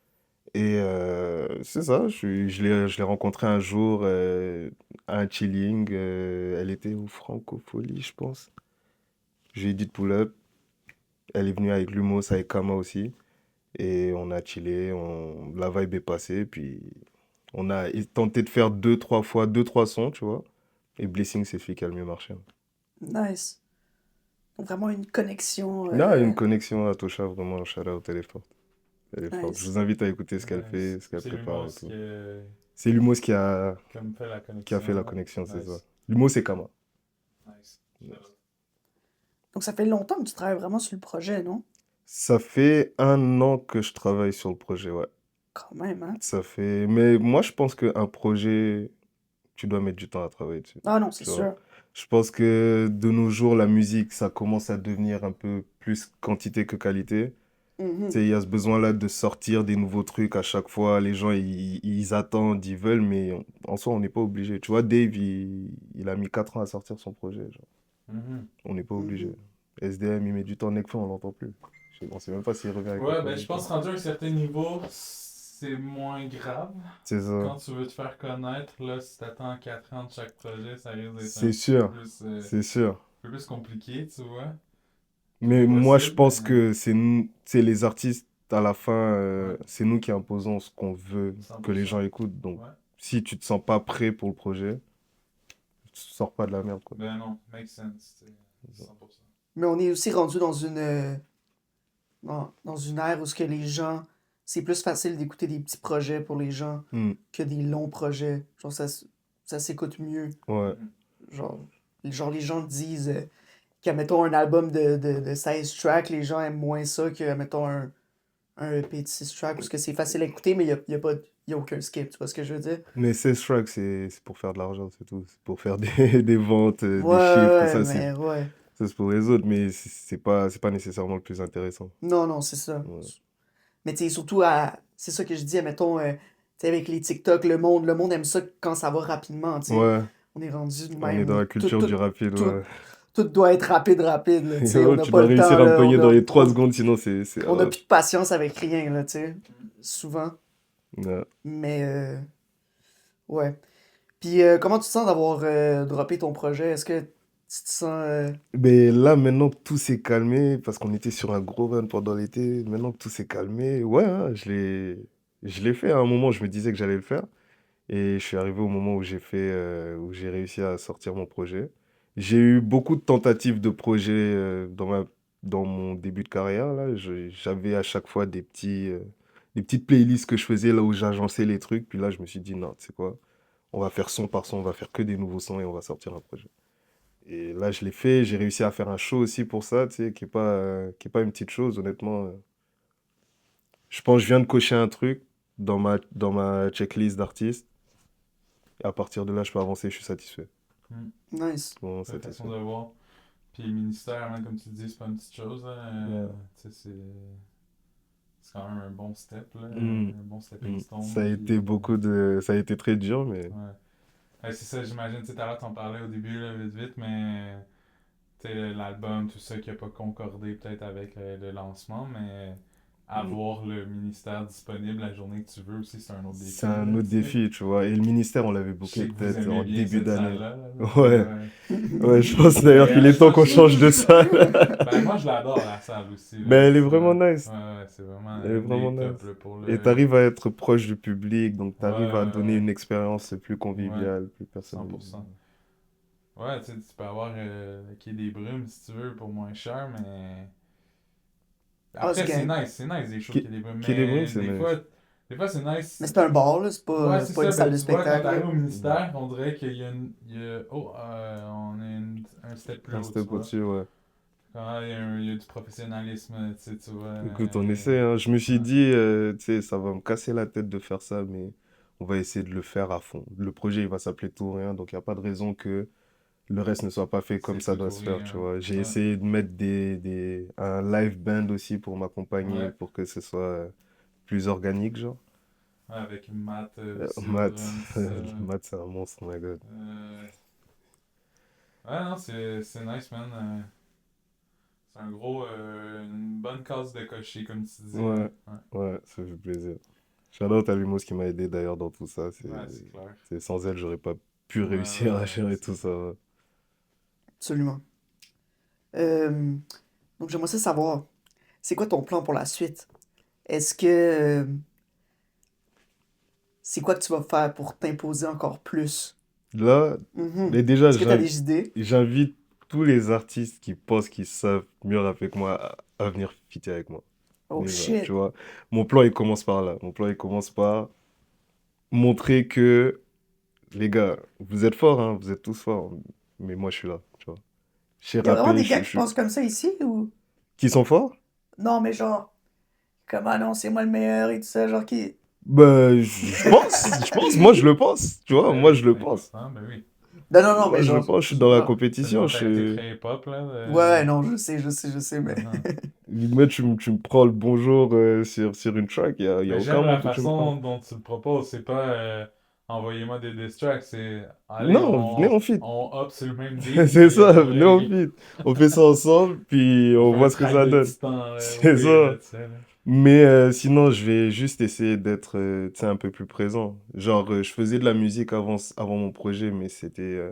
Et c'est ça, je l'ai rencontrée un jour à un chilling. Elle était au Francophonie, je pense. Je lui ai dit de pull up. Elle est venue avec Lumos, avec Kama aussi. Et on a chillé, la vibe est passée. Puis on a tenté de faire 2, 3 fois, 2, 3 sons, tu vois. Et Blessing, c'est celui qui a le mieux marché. Nice. Donc vraiment une connexion. Là, une connexion à Tosha, vraiment, shout out, elle est forte. Elle est forte. Je Nice. vous invite à écouter ce qu'elle Nice. fait, ce qu'elle C'est prépare et l'humour tout. qui C'est Lumos qui me fait la a fait la connexion. connexion, c'est ça. Nice. Lumos et Kama. Nice. Donc ça fait longtemps que tu travailles vraiment sur le projet, non? Ça fait 1 an que je travaille sur le projet, ouais. Quand même, hein? Mais moi, je pense qu'un projet, tu dois mettre du temps à travailler dessus. Ah non, c'est Tu vois. sûr. Je pense que de nos jours, la musique, ça commence à devenir un peu plus quantité que qualité. Tu Mhm. sais, il y a ce besoin-là de sortir des nouveaux trucs à chaque fois. Les gens, ils attendent, ils veulent, mais en soi, on n'est pas obligé. Tu vois, Dave, il a mis 4 ans à sortir son projet. Genre. Mhm. On n'est pas obligé. Mhm. SDM, il met du temps. Nekfeu, on l'entend plus. On sait même pas s'il revient avec un Ouais, ben projet je ou pas. pense rendu à un certain niveau, c'est moins grave. C'est ça. Quand tu veux te faire connaître, là, si t'attends 4 ans de chaque projet, ça risque d'être C'est sûr. C'est sûr. un peu plus compliqué, tu vois. Mais Pas moi, je possible, pense mais que c'est les artistes, à la fin, ouais, c'est nous qui imposons ce qu'on veut que les 100%. gens écoutent. Donc, Ouais. si tu te sens pas prêt pour le projet, tu sors pas de la merde, quoi. Ben non, make sense, tu sais, 100%. Mais on est aussi rendu dans une ère où ce que les gens, c'est plus facile d'écouter des petits projets pour les gens Hmm. que des longs projets. Genre, ça s'écoute mieux. Ouais. Mhm. Genre, les gens disent que, mettons, un album de 16 tracks, les gens aiment moins ça que, mettons, un EP de 6 tracks, parce que c'est facile à écouter, mais il y a aucun skip, tu vois ce que je veux dire? Mais 16 tracks, c'est pour faire de l'argent, c'est tout. C'est pour faire des ventes, des Ouais, chiffres, ouais, ça, mais ouais. c'est pour les autres, mais c'est pas nécessairement le plus intéressant. Non, non, c'est ça. Ouais. Mais tu sais, surtout, c'est ça que je dis, mettons, tu sais, avec les TikTok, le monde aime ça quand ça va rapidement, tu sais. Ouais, On est rendu de on est même, dans là. la culture du rapide, Tout, ouais. tout doit être rapide, là, tu sais. On Yo, n'a tu pas dois le réussir temps, à me là. cogner dans les 3 secondes, sinon c'est On n'a plus de patience avec rien, là, tu sais. Souvent. Ouais. Mais, ouais. Puis, comment tu te sens d'avoir droppé ton projet? Est-ce que tu te sens... Mais là, maintenant que tout s'est calmé, parce qu'on était sur un gros run pendant l'été, maintenant que tout s'est calmé, ouais, hein, je l'ai fait. À un moment, je me disais que j'allais le faire. Et je suis arrivé au moment où j'ai réussi à sortir mon projet. J'ai eu beaucoup de tentatives de projets dans mon début de carrière, là. J'avais à chaque fois des petites playlists que je faisais là où j'agençais les trucs. Puis là, je me suis dit, non, tu sais quoi, on va faire son par son, on va faire que des nouveaux sons et on va sortir un projet. Et là, je l'ai fait. J'ai réussi à faire un show aussi pour ça, tu sais, qui est pas une petite chose, honnêtement. Je pense que je viens de cocher un truc dans ma checklist d'artistes. Et à partir de là, je peux avancer, je suis satisfait. Nice. Bon, C'est la façon satisfait. de voir. Puis le ministère, hein, comme tu dis, c'est pas une petite chose, là. Ouais. Tu sais, c'est quand même un bon step, là. Mm, Un bon stepping stone. Ça a Puis, été ça a été très dur, mais ouais. Ouais, c'est ça, j'imagine, tu sais, tout à l'heure, t'en parlais au début, là, vite, vite, mais tu sais, l'album, tout ça, qui a pas concordé peut-être avec le lancement, mais avoir le ministère disponible la journée que tu veux aussi, c'est un autre défi, c'est un là, autre tu sais. défi, tu vois. Et le ministère, on l'avait Je booké sais que vous peut-être aimez en bien début cette d'année. salle-là, là. Ouais, Ouais. ouais, je pense d'ailleurs Mais qu'il est temps qu'on change de salle. ben, moi, je l'adore, la salle aussi, Mais là. elle est C'est, vraiment nice. ouais, ouais, c'est vraiment Elle est vraiment des top, nice. là, pour Et le... t'arrives à être proche du public, donc Ouais, t'arrives à donner ouais, une expérience plus ouais, conviviale, plus personnalisée. 100%. Ouais, tu sais, tu peux avoir le quai des brumes, si tu veux, pour moins cher, mais... Ah, Après, c'est gang. c'est nice des shows Qui, qui des brumes, qui est des brumes, mais c'est nice. des fois c'est Mais nice. c'est un bar, là, Ouais, c'est c'est pas une ça, salle ben de tu vois, quand spectacle, là. t'arrives au ministère, on dirait qu'il y a oh, on est un step plus Un haut, tu step vois. au-dessus, ouais. Quand il y a du professionnalisme, tu vois. Écoute, on essaie, hein. Je me suis Ouais. dit, tu sais, ça va me casser la tête de faire ça, mais on va essayer de le faire à fond. Le projet, il va s'appeler Tout ou Rien, donc il n'y a pas de raison que le reste ne soit pas fait comme C'est ça tout doit ou se faire, tu rien. vois. J'ai Ouais. essayé de mettre un live band aussi pour m'accompagner, Ouais. pour que ce soit plus organique, genre. Ouais, avec Matt aussi au Matt, drum, tout ça. Matt, c'est un monstre, my God. Ouais, non, c'est nice, man. C'est une bonne case de cocher, comme tu dis, là. Ouais, ouais, ça fait plaisir. Shout-out à Lumos qui m'a aidé d'ailleurs dans tout ça. Ouais, c'est clair. Sans elle, j'aurais pas pu Ouais, réussir à gérer c'est tout ça. Ouais. Absolument. Donc, j'aimerais ça savoir, c'est quoi ton plan pour la suite? Est-ce que... c'est quoi que tu vas faire pour t'imposer encore plus? Là, Mhm. mais déjà, Est-ce que tu as des idées? j'invite tous les artistes qui pensent qu'ils savent mieux rapper que moi à venir feater avec moi. Oh Déjà, tu shit! vois. Mon plan, il commence par là. Mon plan, il commence par montrer que, les gars, vous êtes forts, hein, vous êtes tous forts, mais moi, je suis là, tu vois. Je sais Il y a vraiment rapper, des gars qui pensent comme ça ici, ou... Qui sont forts? Non, mais genre, comment non, c'est moi le meilleur et tout ça, genre qui... Ben, je pense, moi, je le pense, tu vois, moi, je le pense. Important, ben oui. Non, non, non, Moi, mais je le genre... pense, je suis dans la non. C'est une compétition, mentalité je... très hip-hop, là. Ouais, non, je sais, mais... Moi, tu me prends le bonjour sur une track, il y a Mais aucun j'aime la monde que tu me prends. façon dont tu le proposes. C'est pas envoyez-moi des diss tracks, c'est allez, Non, venez en feat. on hop sur le même beat, C'est puis ça, on venez en feat. On fait ça ensemble, puis on on fait un voit ce que track ça de donne. titan, au C'est pire, ça. là, tu sais, là. Mais sinon, je vais juste essayer d'être tu sais, un peu plus présent. Genre, je faisais de la musique avant mon projet, mais c'était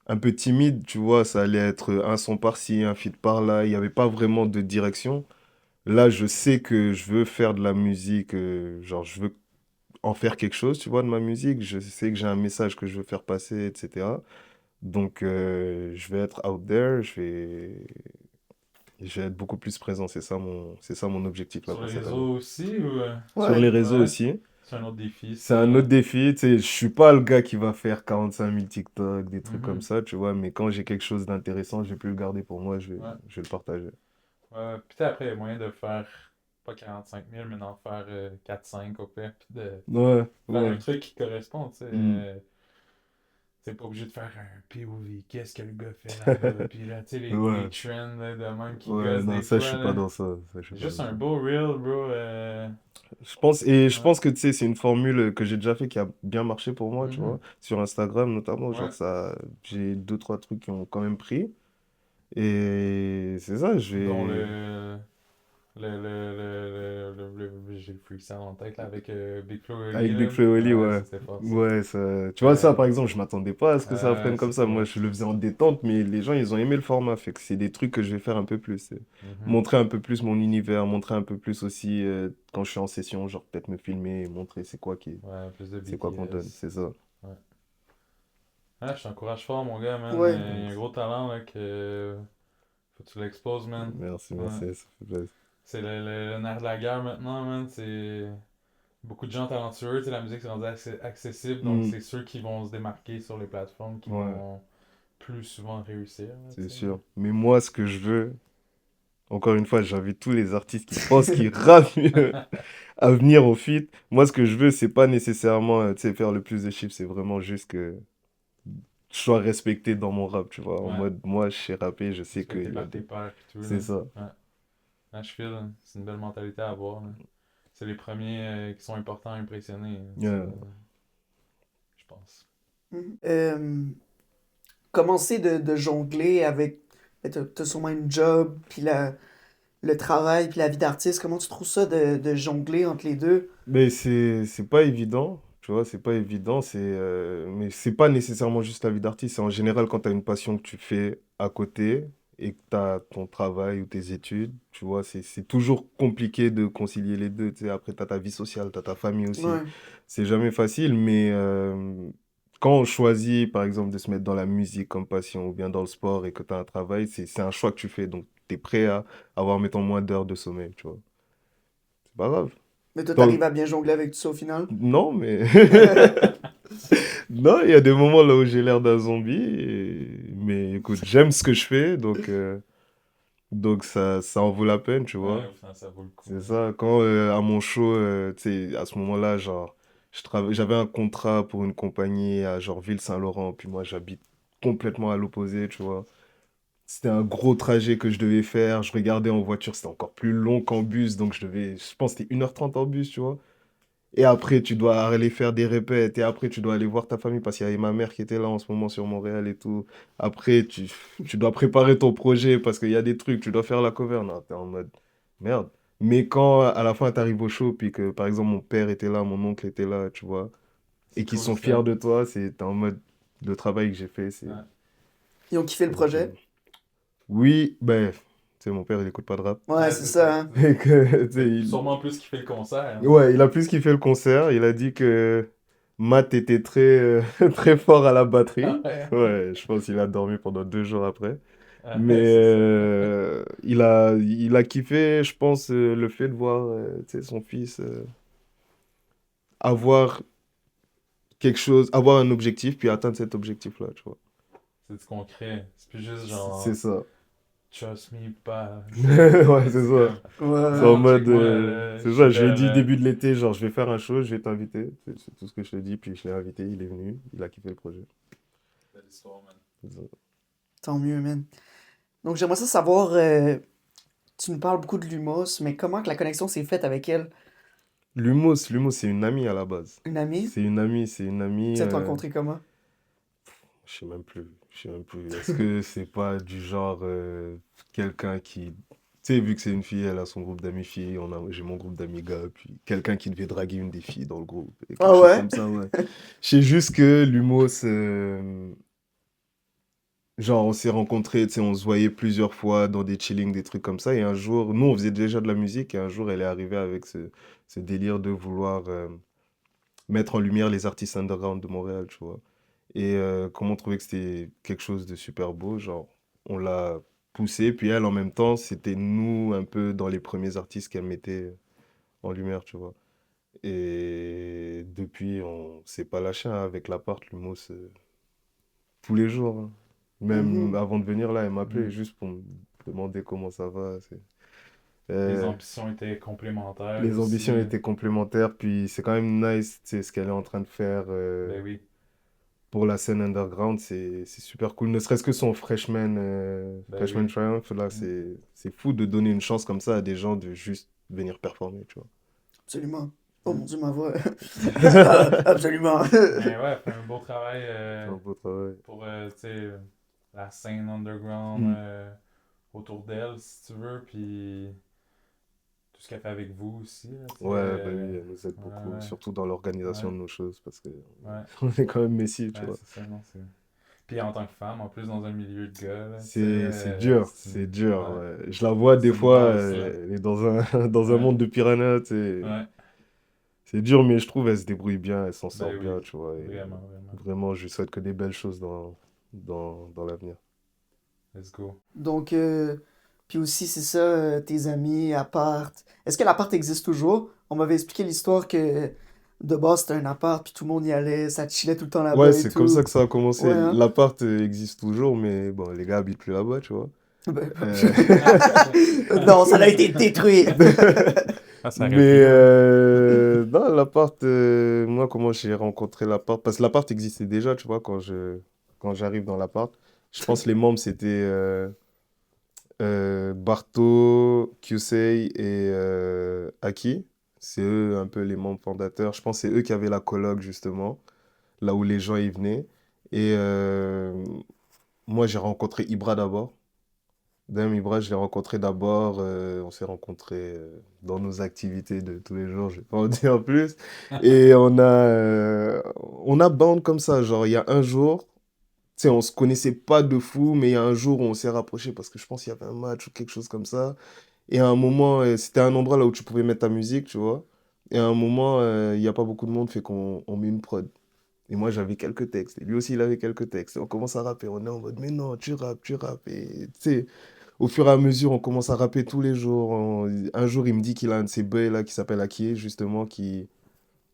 un peu timide, tu vois. Ça allait être un son par-ci, un feat par-là. Il n'y avait pas vraiment de direction. Là, je sais que je veux faire de la musique, genre, je veux en faire quelque chose, tu vois, de ma musique. Je sais que j'ai un message que je veux faire passer, etc. Donc, je vais être out there, je vais être beaucoup plus présent. C'est ça mon objectif là Sur pour les cette année. réseaux aussi ou. Sur Ouais. les réseaux Ouais. aussi. C'est un autre défi, C'est ça. un autre défi, tu sais, je suis pas le gars qui va faire 45 000 TikTok, des trucs comme Mhm. ça, tu vois, mais quand j'ai quelque chose d'intéressant, je vais plus le garder pour moi, Ouais. je vais le partager. Ouais. Puis t'sais, après, il y a moyen de faire, pas 45 000 mais d'en faire 4-5 au pire. Puis de Ouais, faire ouais. un truc qui correspond, tu sais. Hmm. T'es pas obligé de faire un POV, qu'est-ce que le gars fait là-bas. Puis là, tu sais, les Ouais, trends là, de même qui ouais, gossent non, des ça, je fois. suis pas Là. dans ça, je suis pas Juste dans un ça. beau reel, bro. Je Ouais. pense que, tu sais, c'est une formule que j'ai déjà fait qui a bien marché pour moi, tu vois, Mhm. sur Instagram notamment, Ouais. genre ça, j'ai deux, trois trucs qui ont quand même pris, et c'est ça, Dont j'ai le freestyle en tête là, avec Big Flo et Oli Avec là. Big Flo et Oli, Ouais, ouais. ça c'était fort ça. Ouais, ça... Tu vois, ça, Euh, par exemple, je m'attendais pas à ce que ça prenne comme ça. C'était Moi, hot. je le faisais en détente, mais les gens, ils ont aimé le format. Fait que c'est des trucs que je vais faire un peu plus. C'est Mhm. montrer un peu plus mon univers, montrer un peu plus aussi quand je suis en session, genre peut-être me filmer et montrer Ouais, plus de c'est quoi qu'on donne. BTS. C'est ça. Ouais. Ah, je t'encourage fort, mon gars, man. Ouais. Il y a un Merci, gros talent là que faut que tu l'exposes, man. merci, Ouais. merci, ça fait plaisir. C'est le nerf de la guerre maintenant, man. C'est beaucoup de gens talentueux. Tu sais, la musique c'est rendu accessible, donc Hmm, c'est ceux qui vont se démarquer sur les plateformes qui ouais, vont plus souvent réussir, là, tu c'est sais. sûr. Mais moi, ce que je veux, encore une fois, j'invite tous les artistes qui pensent qu'ils rappent mieux à venir au feat. Moi, ce que je veux, c'est pas nécessairement, tu sais, faire le plus de chiffres, c'est vraiment juste que je sois respecté dans mon rap, tu vois. En Ouais, mode, moi, je sais rapper, je sais respecté qu'il y a par tes des... pairs et tout, C'est là. ça. Ouais. Nashville, hein, c'est une belle mentalité à avoir, là. C'est les premiers qui sont importants à impressionner, hein, tu sais, Yeah. je pense. Mhm. Commencer de jongler avec. T'as sûrement une job, puis le travail, puis la vie d'artiste. Comment tu trouves ça de jongler entre les deux? Mais c'est pas évident, tu vois, c'est pas évident, mais c'est pas nécessairement juste la vie d'artiste, c'est en général quand tu as une passion que tu fais à côté et que tu as ton travail ou tes études, tu vois, c'est toujours compliqué de concilier les deux, tu sais, après tu as ta vie sociale, tu as ta famille aussi, Ouais. c'est jamais facile, mais quand on choisit par exemple de se mettre dans la musique comme passion ou bien dans le sport et que tu as un travail, c'est un choix que tu fais, donc tu es prêt à avoir, mettons, moins d'heures de sommeil, tu vois, c'est pas grave. Mais toi, Dans le- t'arrives à bien jongler avec tout ça au final? Non, mais non, il y a des moments là où j'ai l'air d'un zombie. Mais écoute, j'aime ce que je fais, donc ça en vaut la peine, tu Ouais, vois. au final, ça vaut le coup, C'est là. ça. Quand à mon show, tu sais, à ce moment-là, genre, j'avais un contrat pour une compagnie à genre Ville-Saint-Laurent, puis moi j'habite complètement à l'opposé, tu vois. C'était un gros trajet que je devais faire. Je regardais en voiture, c'était encore plus long qu'en bus, donc je pense que c'était 1h30 en bus, tu vois. Et après, tu dois aller faire des répètes. Et après, tu dois aller voir ta famille parce qu'il y avait ma mère qui était là en ce moment sur Montréal et tout. Après, tu dois préparer ton projet parce qu'il y a des trucs. Tu dois faire la cover. Non, t'es en mode merde. Mais quand à la fin, tu arrives au show, puis que par exemple, mon père était là, mon oncle était là, tu vois, et C'est qu'ils cool, sont fiers ça. de toi, t'es en mode le travail que j'ai fait, Ouais. Ils ont kiffé le ça fait projet? plaisir. Oui, ben, tu sais, mon père, il écoute pas de rap. Ouais, Ouais, c'est c'est ça, ça. hein. Et que, tu sais, Mais sûrement plus qu'il fait le concert, hein. ouais, il a plus kiffé le concert. Il a dit que Matt était très, très fort à la Ah batterie. ouais. Ouais, je pense qu'il a dormi pendant 2 jours après. Ah Mais ouais, c'est ça. il a kiffé, je pense, le fait de voir tu sais, son fils avoir quelque chose, avoir un objectif, puis atteindre cet objectif-là, tu vois. C'est du concret. C'est plus juste C'est genre, ça. trust me, pas. Ouais, c'est C'est ça. comme, C'est en Ouais. non, mode. check-moi, là, je C'est suis ça, je lui ai là, dit là. début de l'été, genre, je vais faire un show, je vais t'inviter. C'est tout ce que je te dis, puis je l'ai invité, il est venu, il a kiffé le projet. Belle histoire, man. C'est ça. Tant mieux, man. Donc, j'aimerais ça savoir, tu nous parles beaucoup de Lumos, mais comment que la connexion s'est faite avec elle? Lumos, c'est une amie à la base. Une amie? C'est une amie. Tu l'as rencontrée comment? Je sais même plus. Je sais même plus. Est-ce que c'est pas du genre quelqu'un qui Tu sais, vu que c'est une fille, elle a son groupe d'amis filles, j'ai mon groupe d'amis gars, puis quelqu'un qui devait draguer une des filles dans le groupe, et quelque Ah chose ouais? comme ça, ouais. Je sais juste que l'Humos, genre, on s'est rencontrés, tu sais, on se voyait plusieurs fois dans des chillings, des trucs comme ça, et un jour, nous, on faisait déjà de la musique, et un jour, elle est arrivée avec ce délire de vouloir mettre en lumière les artistes underground de Montréal, tu vois. Et comme on trouvait que c'était quelque chose de super beau, genre, on l'a poussé. Puis elle, en même temps, c'était nous un peu dans les premiers artistes qu'elle mettait en lumière, tu vois. Et depuis, on s'est pas lâché hein, avec l'appart, l'humour, c'est tous les jours, hein. Même Mhm. avant de venir là, elle m'appelait Mm. juste pour me demander comment ça va. Les Euh, ambitions étaient complémentaires les ambitions aussi. étaient complémentaires, puis c'est quand même nice, tu sais, ce qu'elle est en train de faire. Ben oui. Pour la scène underground, c'est super cool. Ne serait-ce que son Ben freshman oui. Triumph, là, Mm. c'est fou de donner une chance comme ça à des gens de juste venir performer, tu vois. Absolument. Oh Mm. mon Dieu, ma voix. Absolument. Mais ouais, elle fait un beau travail C'est un beau travail. pour tu sais, la scène underground Mm. autour d'elle, si tu veux. Puis tout ce qu'elle fait avec vous aussi. Là, tu sais, Ouais, bah oui, elle nous aide beaucoup, ouais, surtout dans l'organisation ouais, de nos choses, parce que ouais, on est quand même messi, tu ouais, vois. c'est ça, non, c'est. Puis en tant que femme, en plus dans un milieu de gars, là, tu sais, C'est dur, ouais, ouais. Je la vois des c'est une fois, boss, là. elle est dans dans un Ouais, monde de piranhas, tu sais. ouais, C'est dur, mais je trouve elle se débrouille bien, elle s'en sort ben bien, oui, tu vois. Et vraiment, vraiment. vraiment, je lui souhaite que des belles choses dans l'avenir. Let's go. Donc, puis aussi, c'est ça, tes amis, appart. Est-ce que l'appart existe toujours? On m'avait expliqué l'histoire que de base, c'était un appart, puis tout le monde y allait, ça chillait tout le temps Ouais, là-bas et c'est comme ça tout. que ça a commencé. Ouais, hein? L'appart existe toujours, mais bon, les gars habitent plus là-bas, tu vois. Ben, Euh, non, ça a été détruit. Ah, ça aurait Mais pu, hein. non, l'appart, moi, comment j'ai rencontré l'appart? Parce que l'appart existait déjà, tu vois, quand j'arrive dans l'appart. Je pense que les membres, c'était Barto, Kyusei et Aki. C'est eux un peu les membres fondateurs. Je pense que c'est eux qui avaient la coloc, justement, là où les gens y venaient. Et moi, j'ai rencontré Ibra d'abord. Dame Ibra, je l'ai rencontré d'abord. On s'est rencontrés dans nos activités de tous les jours, je vais pas en dire plus. Et on a band comme ça. Genre, il y a un jour, tu sais, on se connaissait pas de fou, mais il y a un jour où on s'est rapprochés parce que je pense qu'il y avait un match ou quelque chose comme ça. Et à un moment, c'était un endroit là où tu pouvais mettre ta musique, tu vois. Et à un moment, il n'y a pas beaucoup de monde, fait qu'on met une prod. Et moi, j'avais quelques textes. Et lui aussi, il avait quelques textes. Et on commence à rapper. On est en mode, mais non, tu rappes, tu rappes. Et tu sais, au fur et à mesure, on commence à rapper tous les jours. Un jour, il me dit qu'il a un de ses boys là qui s'appelle Akie, justement, qui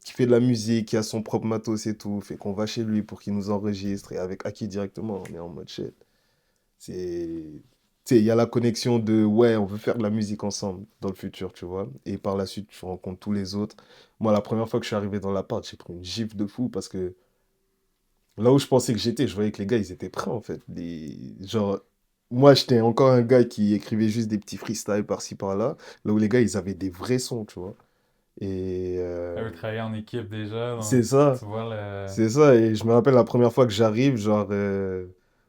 fait de la musique, qui a son propre matos et tout. Fait qu'on va chez lui pour qu'il nous enregistre. Et avec Akie directement, on est en mode shit. C'est. Tu sais, il y a la connexion de ouais, on veut faire de la musique ensemble dans le futur, tu vois. Et par la suite, tu rencontres tous les autres. Moi, la première fois que je suis arrivé dans l'appart, j'ai pris une gifle de fou parce que là où je pensais que j'étais, je voyais que les gars, ils étaient prêts en fait. Genre, moi, j'étais encore un gars qui écrivait juste des petits freestyles par-ci par-là. Là où les gars, ils avaient des vrais sons, tu vois. Et Elle veut travailler en équipe déjà, c'est donc ça, tu vois le. c'est ça. Et je me rappelle la première fois que j'arrive, genre,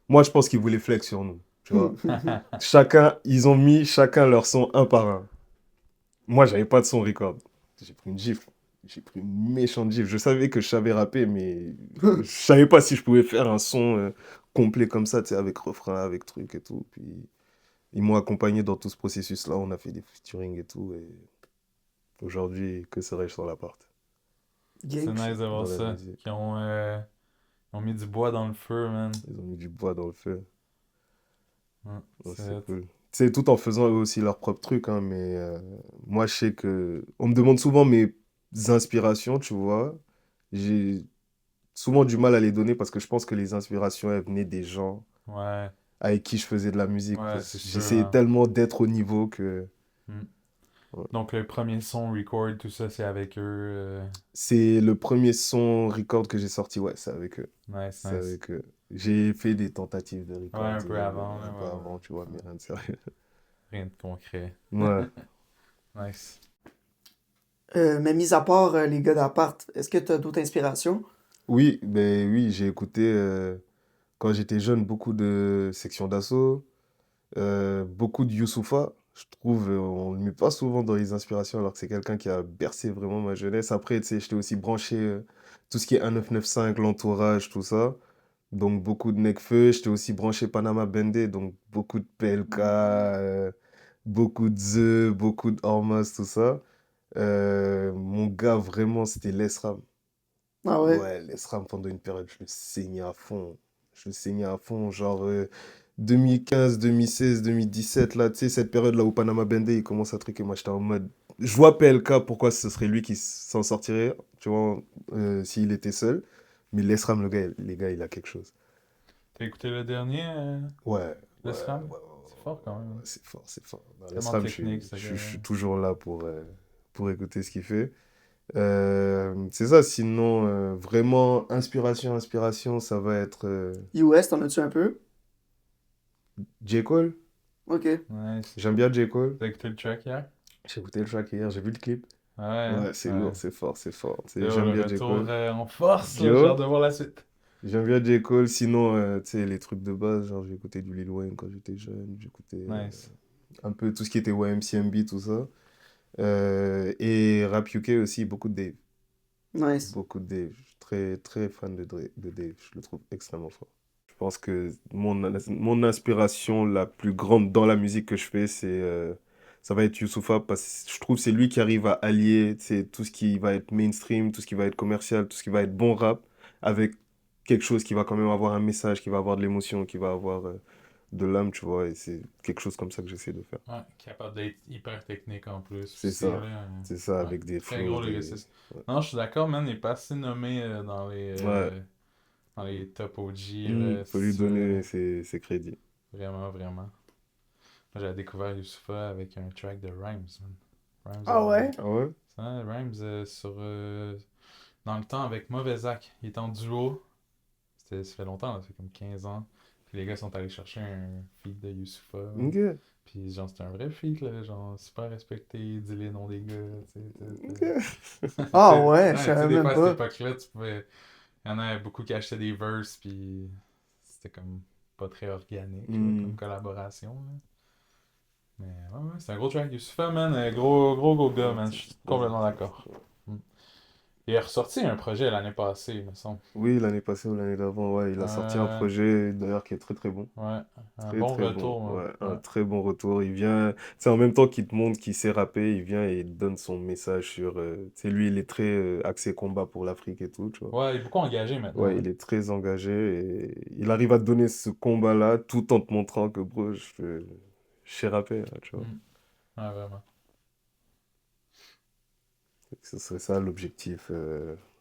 moi, je pense qu'ils voulaient flex sur nous, tu vois. Ils ont mis chacun leur son un par un. Moi, j'avais pas de son record. J'ai pris une gifle. J'ai pris une méchante gifle. Je savais que je savais rapper, mais je savais pas si je pouvais faire un son complet comme ça, tu sais, avec refrain, avec truc et tout. Puis ils m'ont accompagné dans tout ce processus-là. On a fait des featuring et tout. Et aujourd'hui, que serais-je sans l'appart? C'est Gang nice shit. de voir Dans la ça. musique. Ils ont mis du bois dans le feu, man. Ils ont mis du bois dans le feu. Ouais, Ouais, c'est c'est hot. cool. Tu sais, tout en faisant eux aussi leur propre truc, hein, mais moi, je sais que... On me demande souvent mes inspirations, tu vois. J'ai souvent du mal à les donner parce que je pense que les inspirations, elles venaient des gens Ouais, avec qui je faisais de la musique. ouais, Parce c'est que sûr, j'essayais hein. tellement d'être au niveau que... Mm. ouais. Donc le premier son, record, tout ça, c'est avec eux. C'est le premier son record que j'ai sorti, ouais, c'est avec eux. Nice, C'est nice. avec eux. J'ai fait des tentatives de Ouais, un peu recording avant, là, un peu ouais, avant, tu vois, ouais. mais Ouais. rien de sérieux. Rien de concret. Ouais. Nice. Mais mis à part les gars d'appart, est-ce que t'as d'autres inspirations? Oui, ben oui, j'ai écouté quand j'étais jeune beaucoup de sections d'assaut, beaucoup de Youssoupha. Je trouve, on le met pas souvent dans les inspirations alors que c'est quelqu'un qui a bercé vraiment ma jeunesse. Après, tu sais, j'étais aussi branché tout ce qui est 1995, l'entourage, tout ça. Donc beaucoup de Nekfeu. J'étais aussi branché Panama Bandé, donc beaucoup de PLK, beaucoup de The, beaucoup de Hormaz, tout ça. Mon gars, vraiment, c'était Lesram. Ah ouais? Ouais, Lesram, pendant une période, je le saignais à fond. Je le saignais à fond, genre 2015, 2016, 2017, là, tu sais, cette période-là où Panama Bandé, il commence à truquer. Moi, j'étais en mode. Je vois PLK, pourquoi ce serait lui qui s'en sortirait, tu vois, s'il était seul. Mais Lesram, le gars, les gars, il a quelque chose. T'as écouté le dernier, Ouais, le ouais, SRAM? ouais, C'est fort quand même. c'est fort, c'est fort. Dans Tellement l'Esram, technique, ce je gars-là. suis toujours là pour écouter ce qu'il fait. C'est ça, sinon, vraiment, inspiration, ça va être US, t'en as-tu un peu? J. Cole. Ok. Nice. J'aime bien J. Cole. T'as écouté le track hier? J'ai écouté le track hier, j'ai vu le clip. Ouais, hein? Ouais, c'est Ouais. lourd, c'est fort, c'est fort. Yo, J'aime le bien J. retour Cole. en force, là, j'ai hâte Yo, de voir la suite. j'aime bien J. Cole. Sinon, tu sais, les trucs de base, genre j'ai écouté du Lil Wayne quand j'étais jeune. J'écoutais Nice. un peu tout ce qui était YMCMB, tout ça. Et rap UK aussi, beaucoup de Dave. Nice. Beaucoup de Dave. Je suis très, très fan de Dave. Je le trouve extrêmement fort. Je pense que mon inspiration la plus grande dans la musique que je fais, ça va être Youssoupha parce que je trouve que c'est lui qui arrive à allier, tu sais, tout ce qui va être mainstream, tout ce qui va être commercial, tout ce qui va être bon rap avec quelque chose qui va quand même avoir un message, qui va avoir de l'émotion, qui va avoir de l'âme, tu vois. Et c'est quelque chose comme ça que j'essaie de faire. Ouais, capable d'être hyper technique en plus C'est aussi, là. ça. C'est ça, Ouais, avec des très flows, gros des... lyriciste. Non, je suis d'accord, man, il n'est pas assez nommé Ouais. dans les top OG, là, Faut lui ça, donner ses crédits. vraiment, vraiment. Moi, j'ai découvert Youssoupha avec un track de Rhymes, man. Rhymes, Ah ouais? Ah ouais? Rhymes dans le temps avec Mauvais Zach. Il est en duo. Ça fait longtemps, là, ça fait comme 15 ans. Puis les gars sont allés chercher un feat de Youssoupha, man. Ok. Puis genre, c'était un vrai feat, là, genre super respecté, il dit les noms des gars, Ok. Ah tu ouais, je ouais, tu sais, savais des même fois à cette pas. époque-là, il y en a beaucoup qui achetaient des verses, puis c'était comme pas très organique, là, comme Hmm. collaboration, là. Mais ouais, c'est un gros track. Youssoupha, man, un gros gars, man, je suis complètement d'accord. Mm. Il est ressorti un projet l'année passée, il me semble. Oui, l'année passée ou l'année d'avant, ouais, il a sorti un Euh, projet d'ailleurs qui est très très bon. ouais, un Très bon très bon. retour, Ouais, ouais. un très bon retour. Il vient, c'est en même temps qu'il te montre qu'il sait rapper, il vient et il donne son message sur. Tu sais, lui, il est très axé combat pour l'Afrique et tout, tu vois. Ouais, il est beaucoup engagé maintenant, Ouais, là. il est très engagé et il arrive à te donner ce combat-là tout en te montrant que, bro, je sais rapper, là, tu vois. Mm. Ouais, vraiment. Ce serait ça l'objectif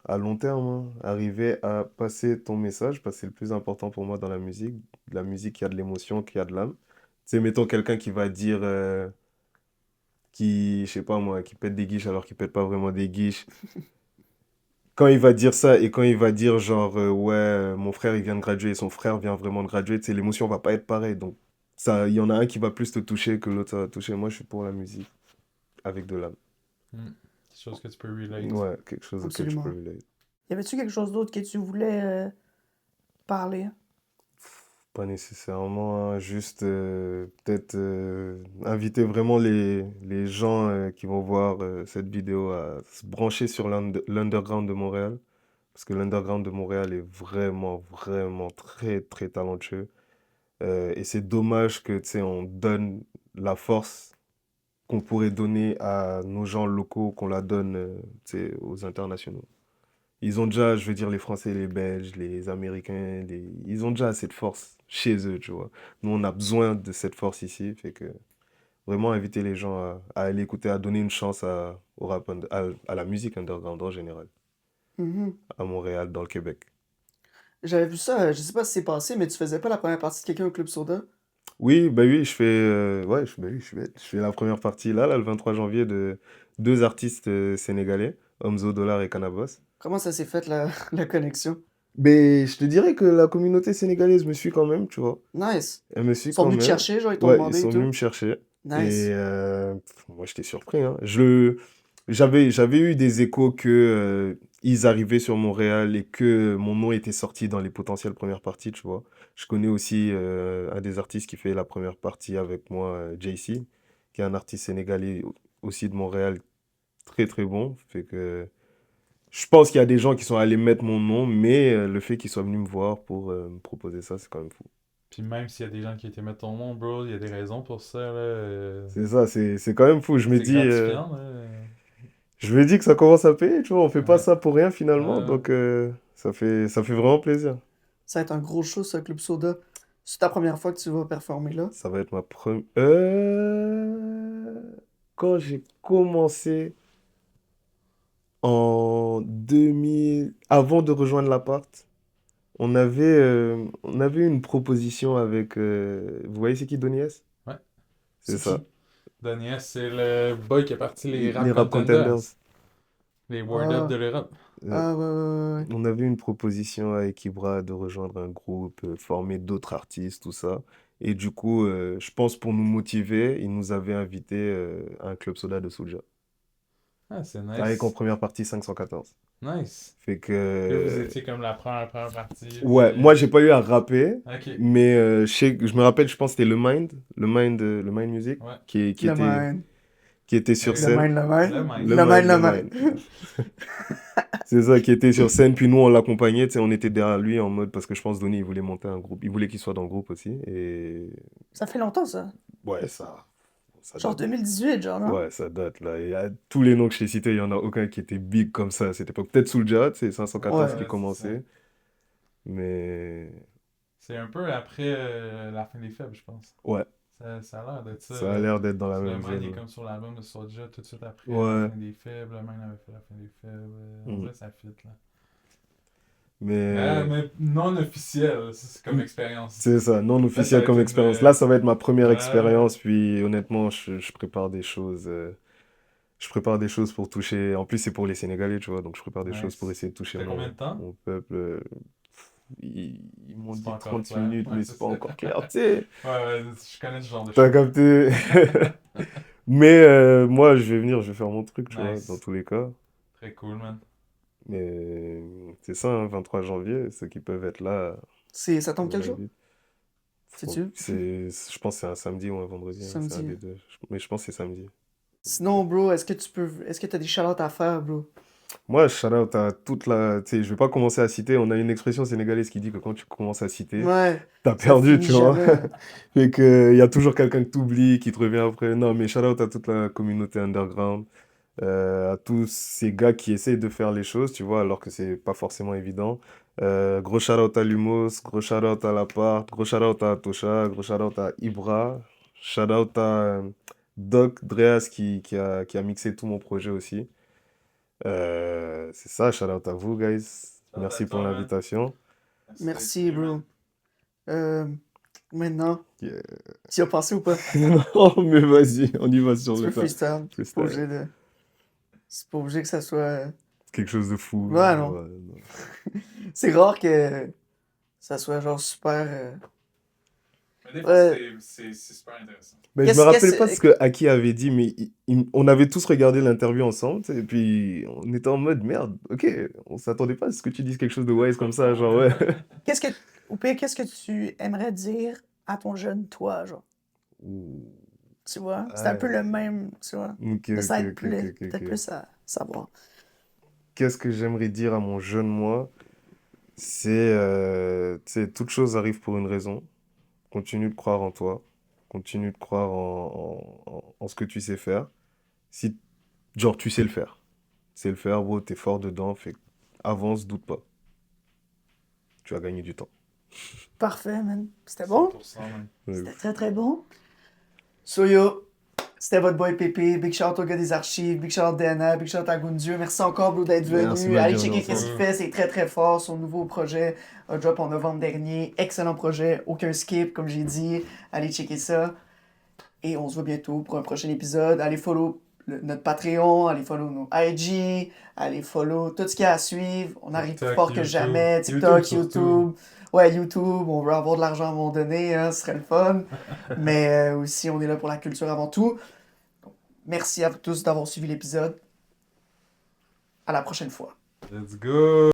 à long terme, hein. Arriver à passer ton message, parce que c'est le plus important pour moi dans la musique qui a de l'émotion, qui a de l'âme. Tu sais, mettons quelqu'un qui va dire, je sais pas moi, qui pète des guiches alors qu'il pète pas vraiment des guiches. Quand il va dire ça et quand il va dire genre, ouais, mon frère il vient de graduer et son frère vient vraiment de graduer, tu sais, l'émotion va pas être pareille. Donc, ça, il y en a un qui va plus te toucher que l'autre ça va te toucher. Moi, je suis pour la musique avec de l'âme. Mm. Quelque chose que tu peux relate. Ouais, quelque chose auquel je peux Absolument. relate. Y avait-tu quelque chose d'autre que tu voulais parler? Pas nécessairement, hein, juste peut-être inviter vraiment les gens qui vont voir cette vidéo à se brancher sur l'underground de Montréal. Parce que l'underground de Montréal est vraiment, vraiment très, très talentueux. Et c'est dommage que, tu sais, on donne la force qu'on pourrait donner à nos gens locaux, qu'on la donne, tu sais, aux internationaux. Ils ont déjà, je veux dire, les Français, les Belges, les Américains, ils ont déjà cette force chez eux, tu vois. Nous, on a besoin de cette force ici, fait que vraiment inviter les gens à aller écouter, à donner une chance au rap, à la musique underground en général, Mhm. à Montréal, dans le Québec. J'avais vu ça, je sais pas si c'est passé, mais tu faisais pas la première partie de quelqu'un au Club Soda? Oui, bah oui, je fais, ouais, bah oui, je fais la première partie là, le 23 janvier, de deux artistes sénégalais, Omzo Dollar et Canaboss. Comment ça s'est fait la connexion? Mais je te dirais que la communauté sénégalaise me suit quand même, tu vois. Nice. Elle me Ils suit sont quand venus te même. chercher, genre ils t'ont Ouais, ils demandé et sont venus tout? me chercher. Et Nice. moi, j'étais surpris, hein. J'avais eu des échos que ils arrivaient sur Montréal et que mon nom était sorti dans les potentielles premières parties, tu vois. Je connais aussi un des artistes qui fait la première partie avec moi, JC, qui est un artiste sénégalais aussi de Montréal, très très bon. Fait que je pense qu'il y a des gens qui sont allés mettre mon nom, mais le fait qu'ils soient venus me voir pour me proposer ça, c'est quand même fou. Puis même s'il y a des gens qui étaient mettre ton nom, bro, il y a des raisons pour ça, là. C'est ça, c'est quand même fou. C'est gratifiant, là. Je me dis que ça commence à payer, tu vois, on fait pas Ouais. ça pour rien finalement, Ouais. donc ça fait vraiment plaisir. Ça va être un gros show, ce Club Soda. C'est ta première fois que tu vas performer là? Ça va être ma première... Quand j'ai commencé en 2000... Avant de rejoindre l'appart, on avait une proposition avec... Vous voyez c'est qui, Donny S? Ouais. C'est C'est ça. qui? Donny S, c'est le boy qui a parti les Les Rap Rap Contenders. Contenders. Les Word Up Ah, de l'Europe. ah ouais, ouais, ouais. On avait une proposition avec Ibra de rejoindre un groupe, former d'autres artistes, tout ça. Et du coup, je pense pour nous motiver, il nous avait invités à un club soda de Soulja. Ah, c'est Avec en nice. première partie 514. Nice. Fait Et vous que... étiez comme la première partie. Ouais, puis- moi j'ai pas eu à rapper, Ok. mais je me rappelle, je pense que c'était le Mind Music, Ouais. qui Le Mine. était sur Le Le scène. Mine, le Mine. Le Mine. Le Mine, le Mine. C'est ça, qui était sur scène, puis nous on l'accompagnait, tu sais, on était derrière lui en mode, parce que je pense Donny il voulait monter un groupe, il voulait qu'il soit dans le groupe aussi, et Ça fait longtemps, ça. ouais, ça Genre date. 2018, genre, non? Ouais, ça date là. Il y a tous les noms que je t'ai cités, il y en a aucun qui était big comme ça à cette époque. Peut-être Soulja, c'est 514 Ouais. qui Ouais, commençait, mais c'est un peu après la fin des faibles, je pense. ouais, Ça a l'air d'être ça. ça a l'air d'être dans la Le même Mine est veine. comme sur l'album de Soulja tout de suite après Ouais. la fin des faibles. Le Mine avait fait la fin des faibles. On Mm. dirait que ça fit là. Mais Mais non officiel, c'est comme expérience. c'est ça, non Ça officiel va comme être expérience. une- Là, ça va être ma première Ouais. expérience, puis honnêtement, je prépare des choses. Je prépare des choses pour toucher. En plus, c'est pour les Sénégalais, tu vois, donc je prépare des choses pour Nice. essayer de toucher T'as combien de temps? mon peuple. Ils m'ont C'est dit pas encore 30 clair. minutes, Ouais, mais c'est c'est pas ça. encore clair, tu sais. Ouais, je connais ce genre de T'as choses. capté? Mais moi, je vais venir, je vais faire mon truc, tu vois, Nice. dans tous les cas. Très cool, man. Mais c'est ça, hein, 23 janvier, ceux qui peuvent être là, Ça je tombe vous quel jour? invite. Sais-tu? Je pense que c'est un samedi ou un vendredi, hein, c'est un Samedi. des deux. Mais je pense que c'est samedi. Sinon, bro, est-ce que t'as des shout-outs à faire, bro? Moi, shout out à toute la. Tu sais, je vais pas commencer à citer. On a une expression sénégalaise qui dit que quand tu commences à citer, Ouais, t'as ça perdu, finit tu vois. jamais. Fait que il y a toujours quelqu'un que t'oublies, qui te revient après. Non, mais shout out à toute la communauté underground, à tous ces gars qui essayent de faire les choses, tu vois, alors que c'est pas forcément évident. Gros shout out à Lumos, gros shout out à Lapart, gros shout out à Tosha, gros shout out à Ibra, shout out à Doc Dreas qui a mixé tout mon projet aussi. C'est ça, shout out à vous, guys. Shout out Merci à pour toi, man. l'invitation. Merci, bro. Maintenant, Yeah. tu y as pensé ou pas? Non, mais vas-y, on y va sur Tu le veux tas. freestyle? C'est pas Freestyle. obligé de... C'est pas obligé que ça soit... Quelque chose de fou. Ouais, non. Ouais, non. C'est rare que ça soit genre super... Mais des fois, Ouais. c'est super intéressant. Mais je me Qu'est-ce rappelle pas ce que Aki avait dit, mais on avait tous regardé l'interview ensemble, tu sais, et puis on était en mode merde, ok, on s'attendait pas à ce que tu dises quelque chose de wise comme ça, genre ouais. Ou pire, qu'est-ce que tu aimerais dire à ton jeune toi, genre? Ouh. Tu vois? C'est un peu le même, tu vois? Ok, Mais ça ok, aide ok, plus, ok, peut-être ok. plus à savoir. Qu'est-ce que j'aimerais dire à mon jeune moi? C'est, tu sais, toute chose arrive pour une raison. Continue de croire en toi. Continue de croire en ce que tu sais faire. Si, genre, tu sais le faire. Tu sais le faire, bro, t'es fort dedans, fait avance, doute pas. Tu vas gagner du temps. Parfait, man. C'était bon? 100%, man. C'était très, très bon. So yo, c'était votre boy Pépé. Big shout au gars des archives. Big shout Dana. Big shout à Gundieu. Merci encore, bro, d'être Merci, venu. ma Allez vie, on est checker ce qu'il ensemble. fait. C'est très, très fort. Son nouveau projet a drop en novembre dernier. Excellent projet. Aucun skip, comme j'ai dit. Allez checker ça. Et on se voit bientôt pour un prochain épisode. Allez follow notre Patreon. Allez follow nos IG. Allez follow tout ce qu'il y a à suivre. On arrive plus TikTok, fort que YouTube. jamais. TikTok, YouTube, surtout. YouTube. Ouais, YouTube, on veut avoir de l'argent à un moment donné, hein, ce serait le fun. Mais aussi, on est là pour la culture avant tout. Donc, merci à vous tous d'avoir suivi l'épisode. À la prochaine fois. Let's go!